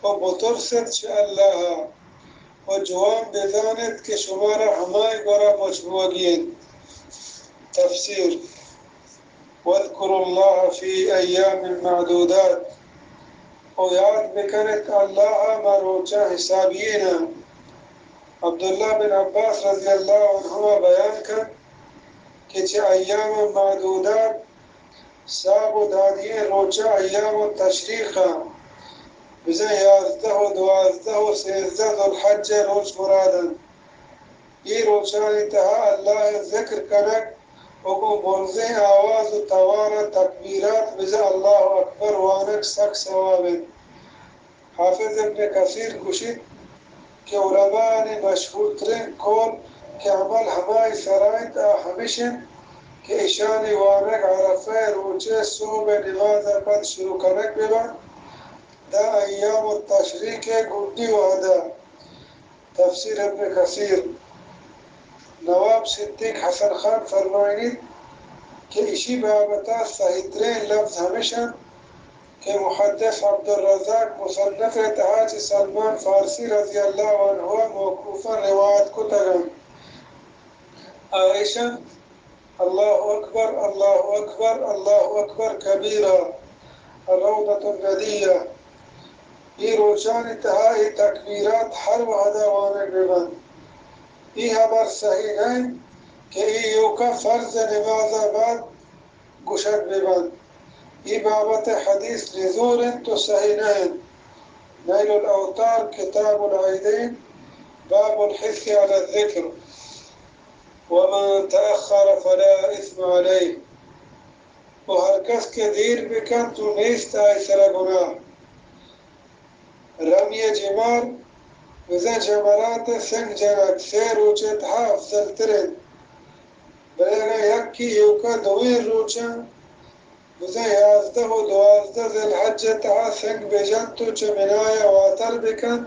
S1: و بترسد چھ اللہ و جوان بزانت کے شمارا ہمائی گورا مجبوگین. تفسیر واذکروا اللہ فی ایام معدودات و یاد بکنت اللہ مروچہ حسابینا. عبداللہ بن عباس رضی اللہ عنہ بیان کر کہ چھ ایام معدودات ساب و دادی روچہ ایام و تشریقہ بزن 11 و 12 و 13 الحج روچ مرادن. یہ روچانی تہا اللہ ذکر کنک وکو مرزیں آواز و توارا تکبیرات بزن اللہ اکبر وانک سک ثوابن. حافظ ابن کثیر گشید کہ علماء نے مشہور ترین قول کہ عمل ہمائی سرائن تا ہمیشن کہ اشان وانک عرفہ روچے صوب نماز پد شروع کنک ببا دا ایام التشریق گھنٹی وحدا. تفسیر ابن کثیر. نواب صدیق حسن خان فرمائنی کہ اسی بابتا صحیح ترین لفظ ہمیشن کہ محدث عبدالرزاق مصنف اتحاج سلمان فارسی رضی اللہ عنہ موقوفا روایت کو تگن عائشہ اللہ اکبر اللہ اکبر اللہ اکبر کبیرہ الروضۃ الندیہ. یہ روچان انتہائی تکبیرات ہر وحدہ وانے ببند. یہ خبر صحیح نہیں کہ یہ کا فرض نماز بعد گشت ببند. یہ بابت حدیث لزور تو صحیح نہیں. نیل الاوتار کتاب العیدین باب الحث على الذکر ومن تأخر فلا اثم علیہ. و ہر کس کے دیر بکن تو نیست آئی سر گناہ. رمی جمار وزن جمرات سنگ جنک سے روچے تھا افضل ترین بلیگا یک کی یوکا دوین روچن وزن 11 و 12 ذی الحج تھا سنگ بجن تو چمنایا واتر بکن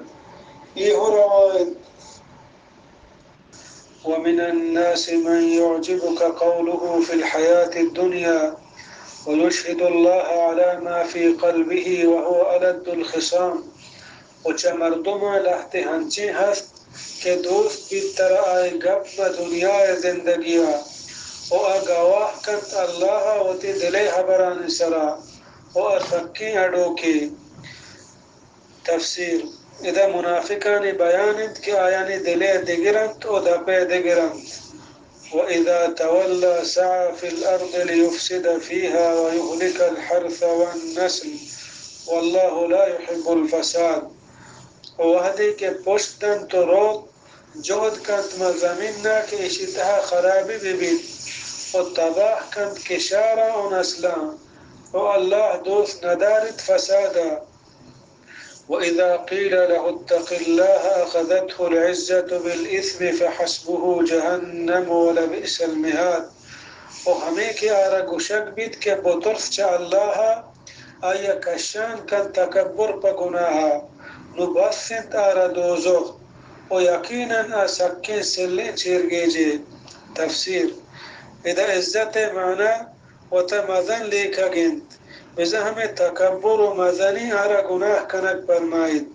S1: یہ روائن. ومن الناس من يعجبك قوله في الحياة الدنيا ويشهد الله على ما في قلبه وهو ألد الخصام. وچا مردما لحت ہنچے ہست کہ دوست بھی طرح آئے گپ دنیا زندگیہ و گواہ کنت اللہ و تی دلے حبران سرا و ارفقی اڈو کی. تفسیر اذا منافقان بیانت کہ آیانی دلے دگرنت و دپے دگرنت وإذا تولى سعى في الأرض ليفسد فيها ويهلك الحرث والنسل والله لا يحب الفساد. وهذه کے پشتن تو روت جهد كانت ما زمیننا که اشتها خرابی ببید و تباہ كانت کشارا و نسلا و الله دوست ندارت فسادا. وإذا قيل له اتق الله أخذته العزة بالإثم فحسبه جهنم ولبئس المهاد. و ہمیں کہ آرہ گوشک بیت کہ بطرف چا اللہ آیا کشان کن تکبر پا گناہا نبسنت آرہ دوزخ و یقیناً سکین سلین چیرگیجے. تفسیر اذا عزت معنی و تمدن لیکا گنت وزا ہمیں تکبر و مدنی آرہ گناہ کنک فرمائید.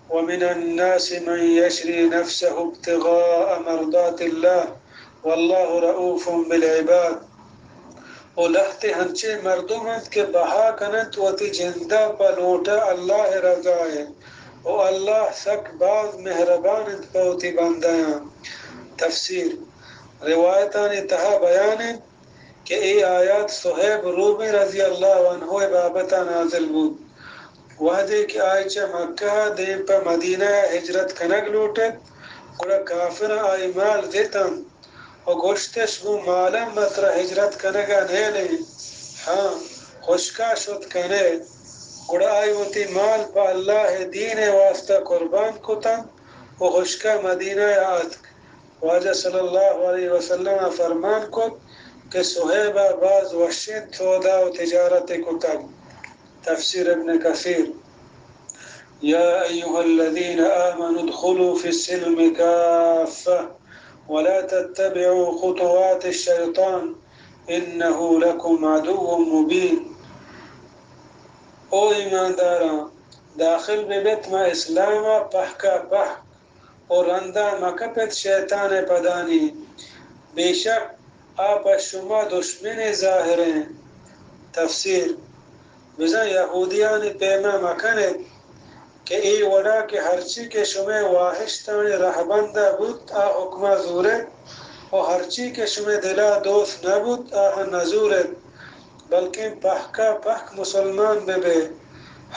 S1: ومن الناس من يشري نفسه ابتغاء مرضات الله والله رؤوف بالعباد. و لخت ہنچے مردمت کے بہا کنت و تی جندہ پلوٹا اللہ رضائے و اللہ سک باز مہربان پوتی بندیاں. تفسیر روایتان تہا بیان کہ ای آیات صہیب رومی رضی اللہ عنہ بابتا نازل بود. وحدے کہ آئیچہ مکہ دیم پا مدینہ ہجرت کنگ لوٹت گوڑا کافر آئی مال دیتن و گوشتش گو مالا مطرح ہجرت کنگا نیلے ہاں خوشکا شد کنے گوڑا آئی ہوتی مال پا اللہ دین واسطہ قربان کتن و خوشکا مدینہ آتک. واجہ صلی اللہ علیہ وسلم فرمان کت کہ صحیبہ باز وشید تودا و تجارت کتن. تفسیر ابن کثیر یا ایها الذین آمنوا ادخلوا فی السلم کافة ولا تتبعوا خطوات الشیطان انه لکم عدو مبین. او ایمانداران داخل ببت ما اسلام پہکا پہک اور رندہ مکپت شیطان پدانی بے شک آپ شما دشمن ظاہر ہیں. تفسیر بزا یہودیان پیما مکنت کہ ای وڑا کہ ہرچی کے شما واحشتان رہبندہ بود آ حکمہ زورت و ہرچی کے شما دلا دوست نبود آہ نزورت بلکہ پہکا پہک مسلمان ببے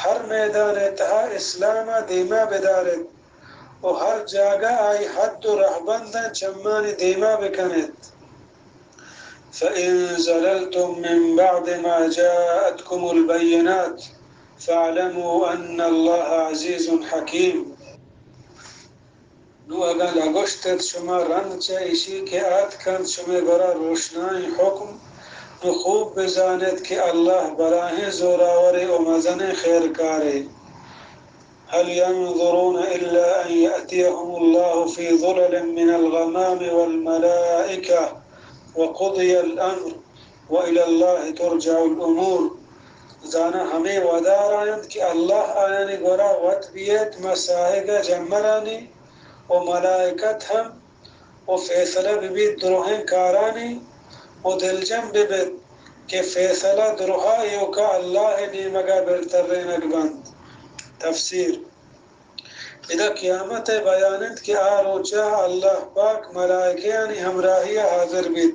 S1: ہر میدان تہا اسلام دیما بدارت و ہر جاگہ آئی حد و رہبندہ چمانی دیما بکنت. فَإِن زَلَلْتُم مِّن بَعْدِ مَا جَاءَتْكُمُ الْبَيِّنَاتُ فَاعْلَمُوا أَنَّ اللَّهَ عَزِيزٌ حَكِيمٌ. نو اگر لگوشتت شما رند چا اسی کے آت کند شما برا روشنائی حکم نو خوب بزاند کہ اللہ براہیں زوراور و مزن خیر کارے. هل ينظرون إلا أن يأتيهم الله في ظلل من الغمام والملائكة وقضي الأمر وإلى الله ترجع الأمور. زانا ہمیں ودار آیند کہ اللہ آیانی گورا وط بیت مسائگہ جمرانی و ملائکت ہم و فیصلہ ببیت دروہیں کارانی و دلجم ببیت کہ فیصلہ درہا یوکا اللہ نیمگا برترینک بند. تفسیر اذا قیامت بیانت کہ آروچا اللہ پاک ملائکیانی ہمراہی حاضر بیت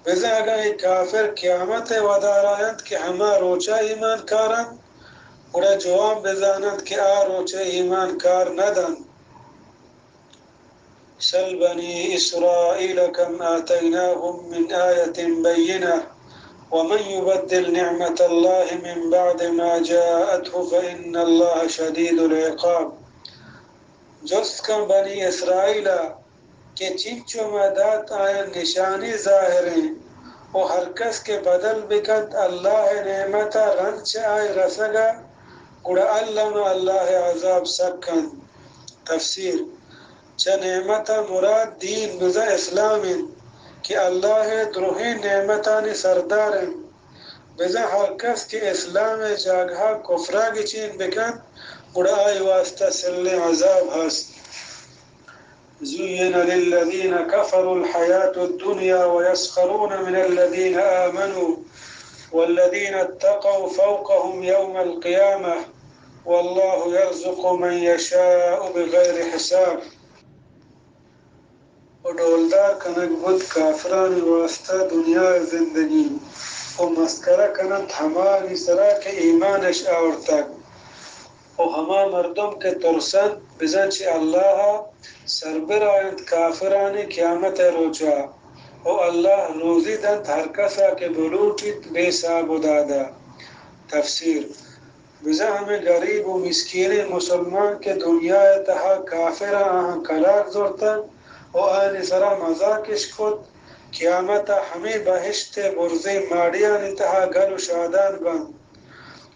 S1: بزا اگر کافر قیامت ودار آیند کہ ہما روچا ایمان کارن گوڑا جواب بزانند کہ آروچا ایمان کار ندن. سل بنی اسرائیل کم آتیناهم من آیت بینہ ومن يبدل نعمة الله من بعد ما جاءته فإن الله شديد العقاب. جست کم بنی اسرائیلہ کہ چنچو مدات آئین نشانی ظاہر ہیں و ہر کس کے بدل بکند اللہ نعمتا رنچ آئی رسگا گڑا اللہ عذاب سکند. تفسیر چا نعمتا مراد دین بزا اسلام کہ اللہ دروہی نعمتانی سردار ہیں بزا ہر کس کے اسلام جاگہ کفرہ کی چین بکن گڑا آئی واسطہ سل عذاب ہست. زین للذین کفروا الحیاة الدنیا ویسخرون من الذین آمنوا والذین اتقوا فوقهم یوم القیامة واللہ یرزق من یشاء بغیر حساب. و ڈولدار کنک بود کافران واسطہ دنیا زندگی و مسکرہ کنت ہماری سرا کے ایمانش آورتگ و ہما مردم کے ترسن بزنچ اللہ سربر آیت کافران قیامت روچا و اللہ روزی دن ہر کسا کے بلوٹیت بے ساب دادا۔ تفسیر بزا ہمیں غریب و مسکین مسلمان کے دنیا تہا کافر آہاں کلاک زورتا و آنی سرا مذاکش خود قیامت ہمیں بہشت برزے ماڑیان تہا گل و شادان بند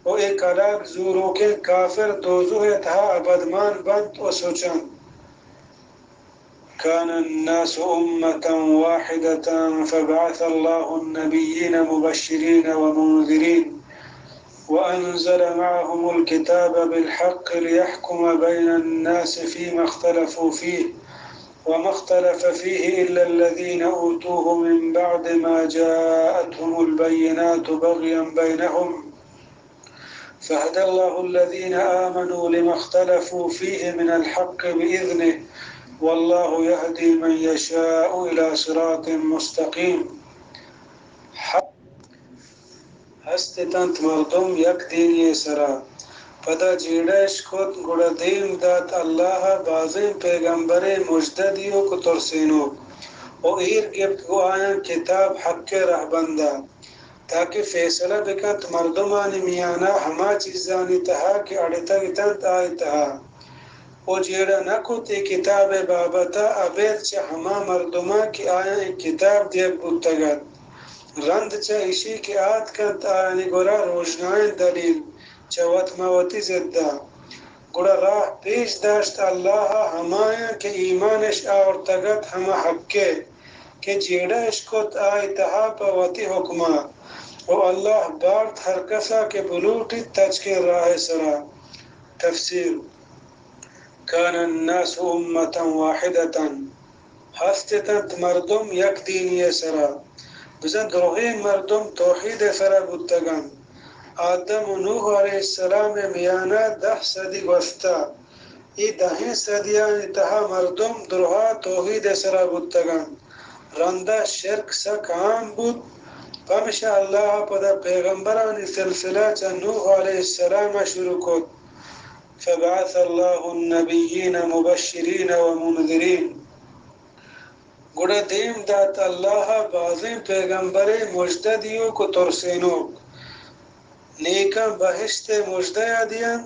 S1: و ایک کلاک زوروں کے کافر دوزوہ تہا ابدمان بند و سوچن كان الناس أمة واحدة فبعث الله النبيين مبشرين ومنذرين وأنزل معهم الكتاب بالحق ليحكم بين الناس فيما اختلفوا فيه وما اختلف فيه إلا الذين أوتوه من بعد ما جاءتهم البينات بغيا بينهم فهدى الله الذين آمنوا لما اختلفوا فيه من الحق بإذنه والله يهدي من يشاء إلى صراط مستقيم۔ ہست تنت مردم یک دین یہ سرا پدا جیڑش خود گڑا دیم دات اللہ بازیں پیغمبر مجددیو کو ترسینو او ایر گفت کو آیا کتاب حق کے رہ بندہ تاکہ فیصلہ بکت مردمانی میانا ہما چیزانی تہا کہ اڑتا گتنت آئی تہا او جیڑا نکو تی کتاب بابتا ابید چا ہما مردمہ کی آیا کتاب دیگ بودتگت رند چا اسی کی آت کنت آنی گورا روشنائن دلیل چا وطموتی زدہ گوڑا راہ پیش داشت اللہ ہمایا کہ ایمانش آورتگت ہما حق کے کہ جیڑا اشکت آئی تہا پا وطی حکمہ و اللہ بارت ہر کسا کے بلوٹی تج کے راہ سرا۔ تفسیر كان الناس أمة واحدة ہستتت مردم یک دین یہ سرا بزن گروہی مردم توحید سرا بودتگن آدم و نوح علیہ السلام میانا 10 صدی گوستا ای 10 صدیان تہا مردم درہا توحید سرا بودتگن رندہ شرک سک عام بود پمشا اللہ پدا پیغمبرانی سلسلہ چا نوح علیہ السلام شروع کت فبعث الله النبيين مبشرين ومنذرين گڑا دیم دات اللہ بازیں پیغمبر مجددیوں کو ترسینو نیکا بہشت مجدہ دیان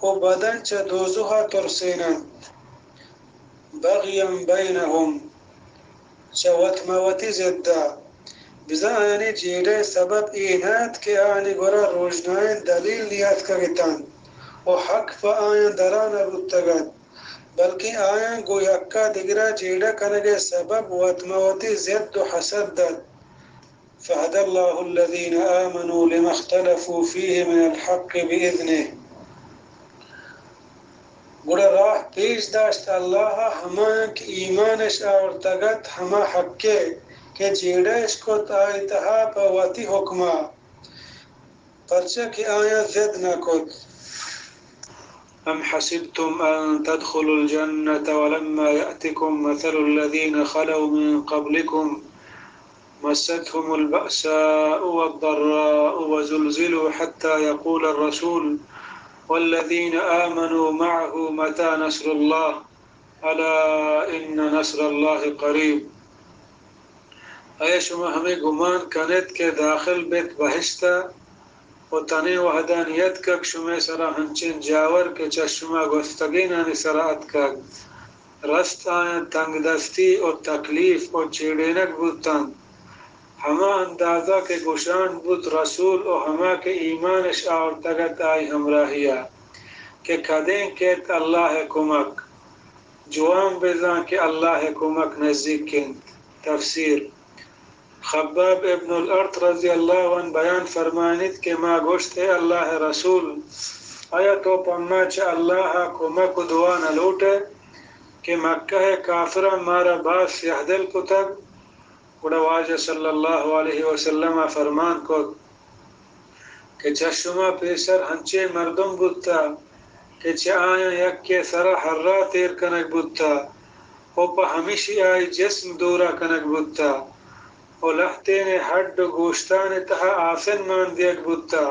S1: و بدن چا دوزوها ترسینا بغیم بینہم چا وطموتی زدہ بزا آنی جیڑے سبب اینات کے آنی گورا روشنائن دلیل نیات کرتان و حق پا آیاں درانا بودتگت بلکہ آیاں گو یکا دگرا جیڑا کنگے سبب وطموتی زد و حسد دد فهدى الله الذين آمنوا لما اختلفوا فيه من الحق بإذنه گوڑا راہ پیش داشت اللہ ہمان کی ایمانش آورتگت ہما حق کے کہ جیڑش کو آئی تہا پا واتی حکمہ پرچہ کی آیا زد نہ کت أم حسبتم أن تدخلوا الجنة ولما يأتكم مثل الذين خلوا من قبلكم مستهم البأساء والضراء وزلزلوا حتى يقول الرسول والذين آمنوا معه متى نصر الله ألا إن نصر الله قريب۔ اے شما ہمیں گمان کنت کے داخل بیت بہشتا و تنی وحدانیت کک شما سرا ہنچین جاور کے چشما گفتگین آنی سراعت کک رست آیا تنگ دستی و تکلیف و چیڑینک بودتان ہما اندازہ کے گوشان بود رسول و ہما کے ایمانش آورتگت آئی ہمراہیا کہ کدیں کہت اللہ کمک جوان بزان کہ اللہ کمک نزدیک کن۔ تفسیر خباب ابن الارت رضی اللہ عنہ بیان فرمانید کہ ما گوشت اللہ رسول آیا تو پما چا اللہ کمک دعا نہ لوٹے کہ مکہ کافرہ مارا باس یحدل کو تک گڑا واجہ صلی اللہ علیہ وسلم فرمان کو کہ چشمہ پیسر ہنچے مردم بودتا کہ چا آیا یک کے سرا حرہ تیر کنک بودتا و او پا ہمیشی آئی جسم دورا کنک بودتا او لحتین حد و گوشتان تہا آسن مان دیگ بودتا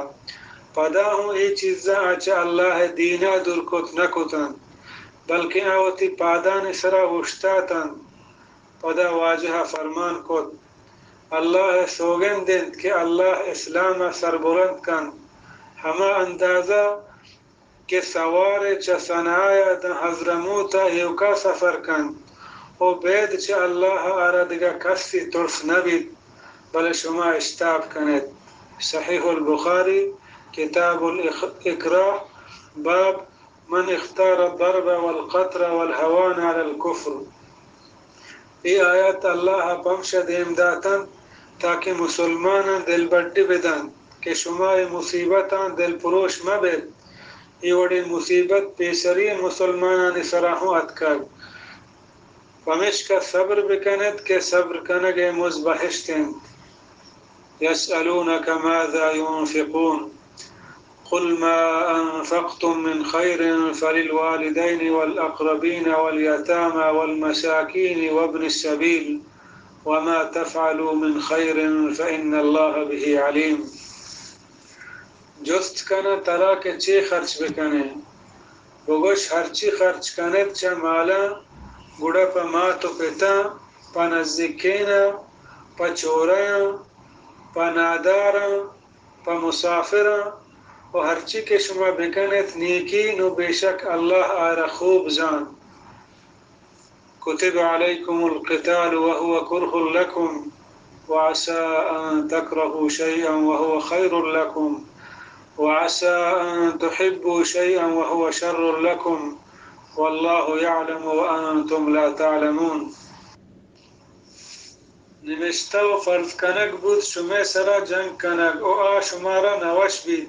S1: پدا ہوں ای چیزاں آچا اللہ دینا دور کت نکتن بلکہ آوتی پادان سرا وشتاتن پدا واجہ فرمان کت اللہ سوگن دند کہ اللہ اسلام سربلند کن ہما اندازہ کہ سوار چا صنعایا دا حضرموتا یوکا سفر کن او بید چا اللہ آردگا کسی ترس نبید بل شما اشتاب کنید صحیح البخاری کتاب الاکراہ باب من اختار الضرب والقطر والهوان على الكفر. ای آیات اللہ پمشد امداتن تاکہ مسلمانان دل بڑی بدن کہ شما مصیبتان دل پروش مبید ای وڑی مصیبت پیسری مسلمانان سراہوں اتکر پمش کا صبر بکند کہ صبر کنگ مزبحشتن یسألونک ماذا ينفقون قل ما أنفقتم من خير فللوالدين والأقربين واليتامى والمساكين وابن السبيل وما تفعلوا من خير فإن الله به عليم. جست کنا ترا کے چی خرچ بکنے بگوش ہرچی خرچ کنت چا مالا گڑا پا ماتو پتا پا نزدیکینا پا چورا پا نادارا پا مسافرا و ہرچی کے شما بکنت نیکی نو بیشک اللہ آرہ خوب جان. كتب عليكم القتال وهو كره لكم وعسى أن تكرهوا شيئا وهو خير لكم وعسى أن تحبوا شيئا وهو شر لكم والله يعلم وأنتم لا تعلمون. نمشتا و فرض کنک بود شما سرا جنگ کنک او شمارا نوش بید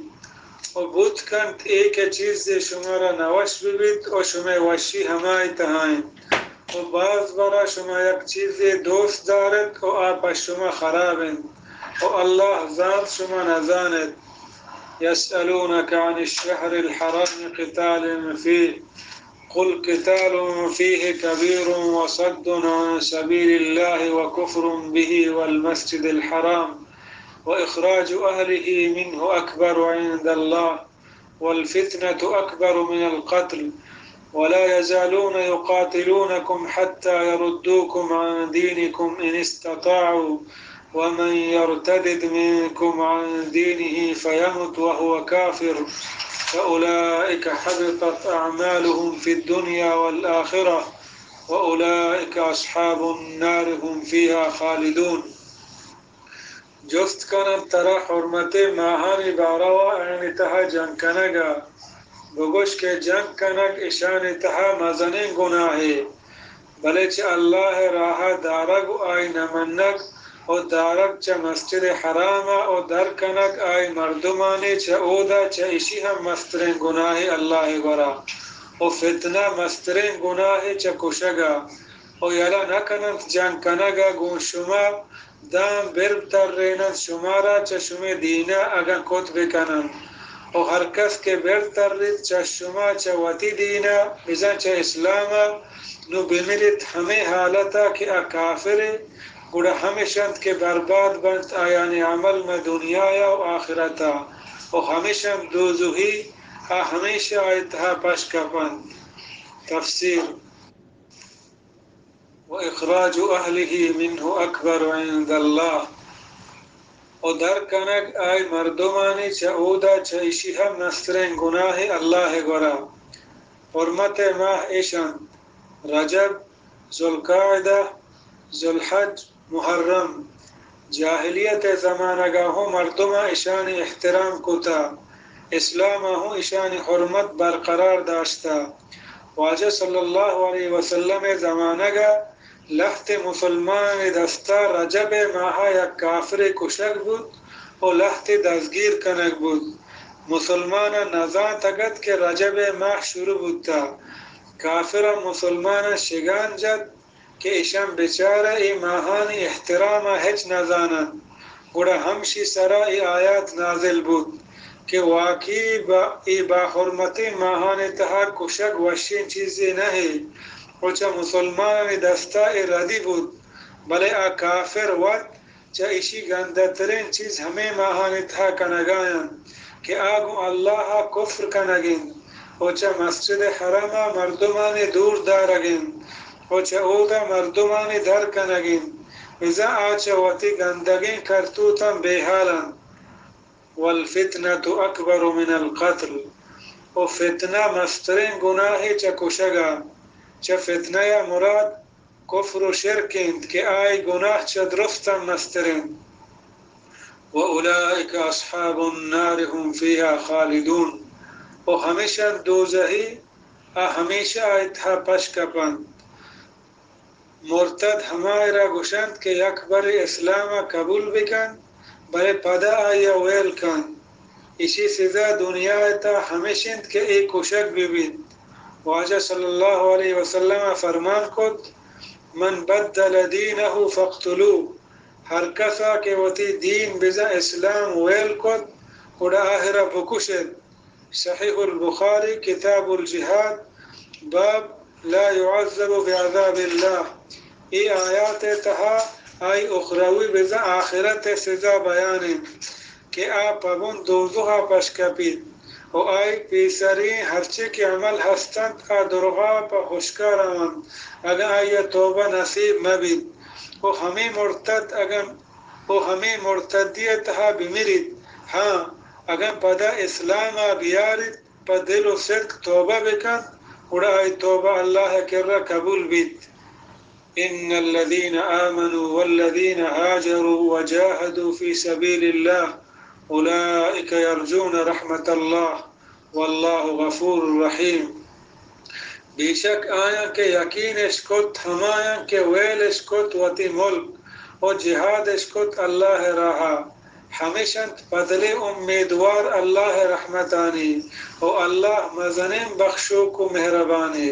S1: و بود کند ایک چیز شمارا نوش بید و شما وشی ہمائی تہائیں و بعض برا شما یک چیز دوست دارد و آپ شما خرابند و اللہ ذات شما نزاند. يسألونك عن الشهر الحرام قتال فيه قل قتال فيه كبير وصد عن سبيل الله وكفر به والمسجد الحرام وإخراج أهله منه أكبر عند الله والفتنة أكبر من القتل ولا يزالون يقاتلونكم حتى يردوكم عن دينكم إن استطاعوا ومن يرتدد منكم عن دينه فيمت وهو كافر فأولئك حبطت أعمالهم في الدنيا والآخرة وأولئك أصحاب النار هم فيها خالدون. جست کنن ترا حرمت ماہانی باراوا این تہا جنگ کنگا بگوش کے جنگ کنگ اشان تہا مزنین گناہی بلے چھ اللہ راہ دارگ آئی نمنگ او دارگ چھ مسجد حرام او در کنگ آئی مردمانی چھ اودا چھ اسی ہم مسترین گناہی اللہ گرا او فتنہ مسترین گناہی چھ کشگا او یلا نکنند جنگ کنگا گون شما دام برب تر رینند شمارا چھ شما دینا اگا کت بکنند او ہر کس کے بر تر رید چھ شما چھ وطی دینا بزن چھ اسلاما نو بمیرت ہمیں حالتا کہ کافر گوڑا ہمیشند کے برباد بنت آیان عمل میں دنیا یا و آخرتا او ہمیشند دوزوہی ہمیشہ آیتہا پشکپن. تفسیر وإخراج أهله منه أكبر عند الله او در کنگ آئی مردمانی چا اودا چا ایشی ہم نسترین گناہ اللہ گورا. حرمت ماہ ایشان رجب ذوالقعدہ ذوالحج محرم جاہلیت زمانہ گاہوں مردمہ ایشانی احترام کتا اسلام ہوں ایشانی حرمت برقرار داشتا. واجہ صلی اللہ علیہ وسلم زمانہ گا لخت مسلمان دستا رجب ماہا یا کافر کشک بود و لخت دزگیر کنک بود. مسلمان نزان تگت کہ رجب ماہ شروع بودتا کافر مسلمان شگان جد کہ اشم بچارہ ای ماہانی احترام ہچ نزانن گوڑا ہمشی سرا ای آیات نازل بود کہ واقعی ای با حرمتی ماہانی تہا کشک وشین چیزی نہیں وچا مسلمان دستا ارادی بود بلے آ کافر وقت چا اشی گندہ ترین چیز ہمیں ماہانی تھا کنگایا کہ آگو اللہ کفر کنگین وچا مسجد حرامہ مردمانی دور دارگین وچا اودا مردمانی در کنگین ازا آچا وطی گندگین کرتوتا بیحالا والفتنة اکبر من القتل و فتنہ مسترین گناہی چا کشگا چا فتنہ یا مراد کفر و شرکند کہ آئی گناہ چا درستا مسترین وَأُولَئِكَ أَصْحَابُ النَّارِ هُمْ فِيهَا خَالِدُونَ و ہمیشہ دوزہی ہمیشہ ایتھا پشکپن مرتد ہمائرہ گوشند کہ اکبر اسلام قبول بکن بلے پدا آیا ویل کن اسی سزا دنیا ایتا ہمیشند کہ ایک کشک بھی واجہ صلی اللہ علیہ وسلم فرمان کت من بدل دینہ فاقتلو ہر کسا کہ وتی دین بزا اسلام ویل کت کڑا آہرہ بکشد صحیح البخاری کتاب الجہاد باب لا يعذب بعذاب اللہ ای آیات تہا آئی اخروی بزا آخرت سزا بیان کہ آپ پگن دوزوها پشکپید و آئی پیسرین ہرچے کے عمل ہستند آ درغا پا خوشکار آمد اگر آئی توبہ نصیب مبید و ہمیں مرتدیتها بمیرید ہاں اگر پدا اسلام بیارید پا دل و صدق توبہ بکن اڑا آئی توبہ اللہ کرا قبول بید ان الذين آمنوا والذين هاجروا وجاهدوا في سبيل الله اولئك يرجون رحمت اللہ واللہ غفور رحیم بے شک آیا کہ یقین اشکت ہمایا کہ ویل اشکت وتی ملک اور جہاد اشکت اللہ رہا ہمیشہ بدلے امیدوار اللہ رحمتانی اور اللہ مزنم بخشو کو مہربانی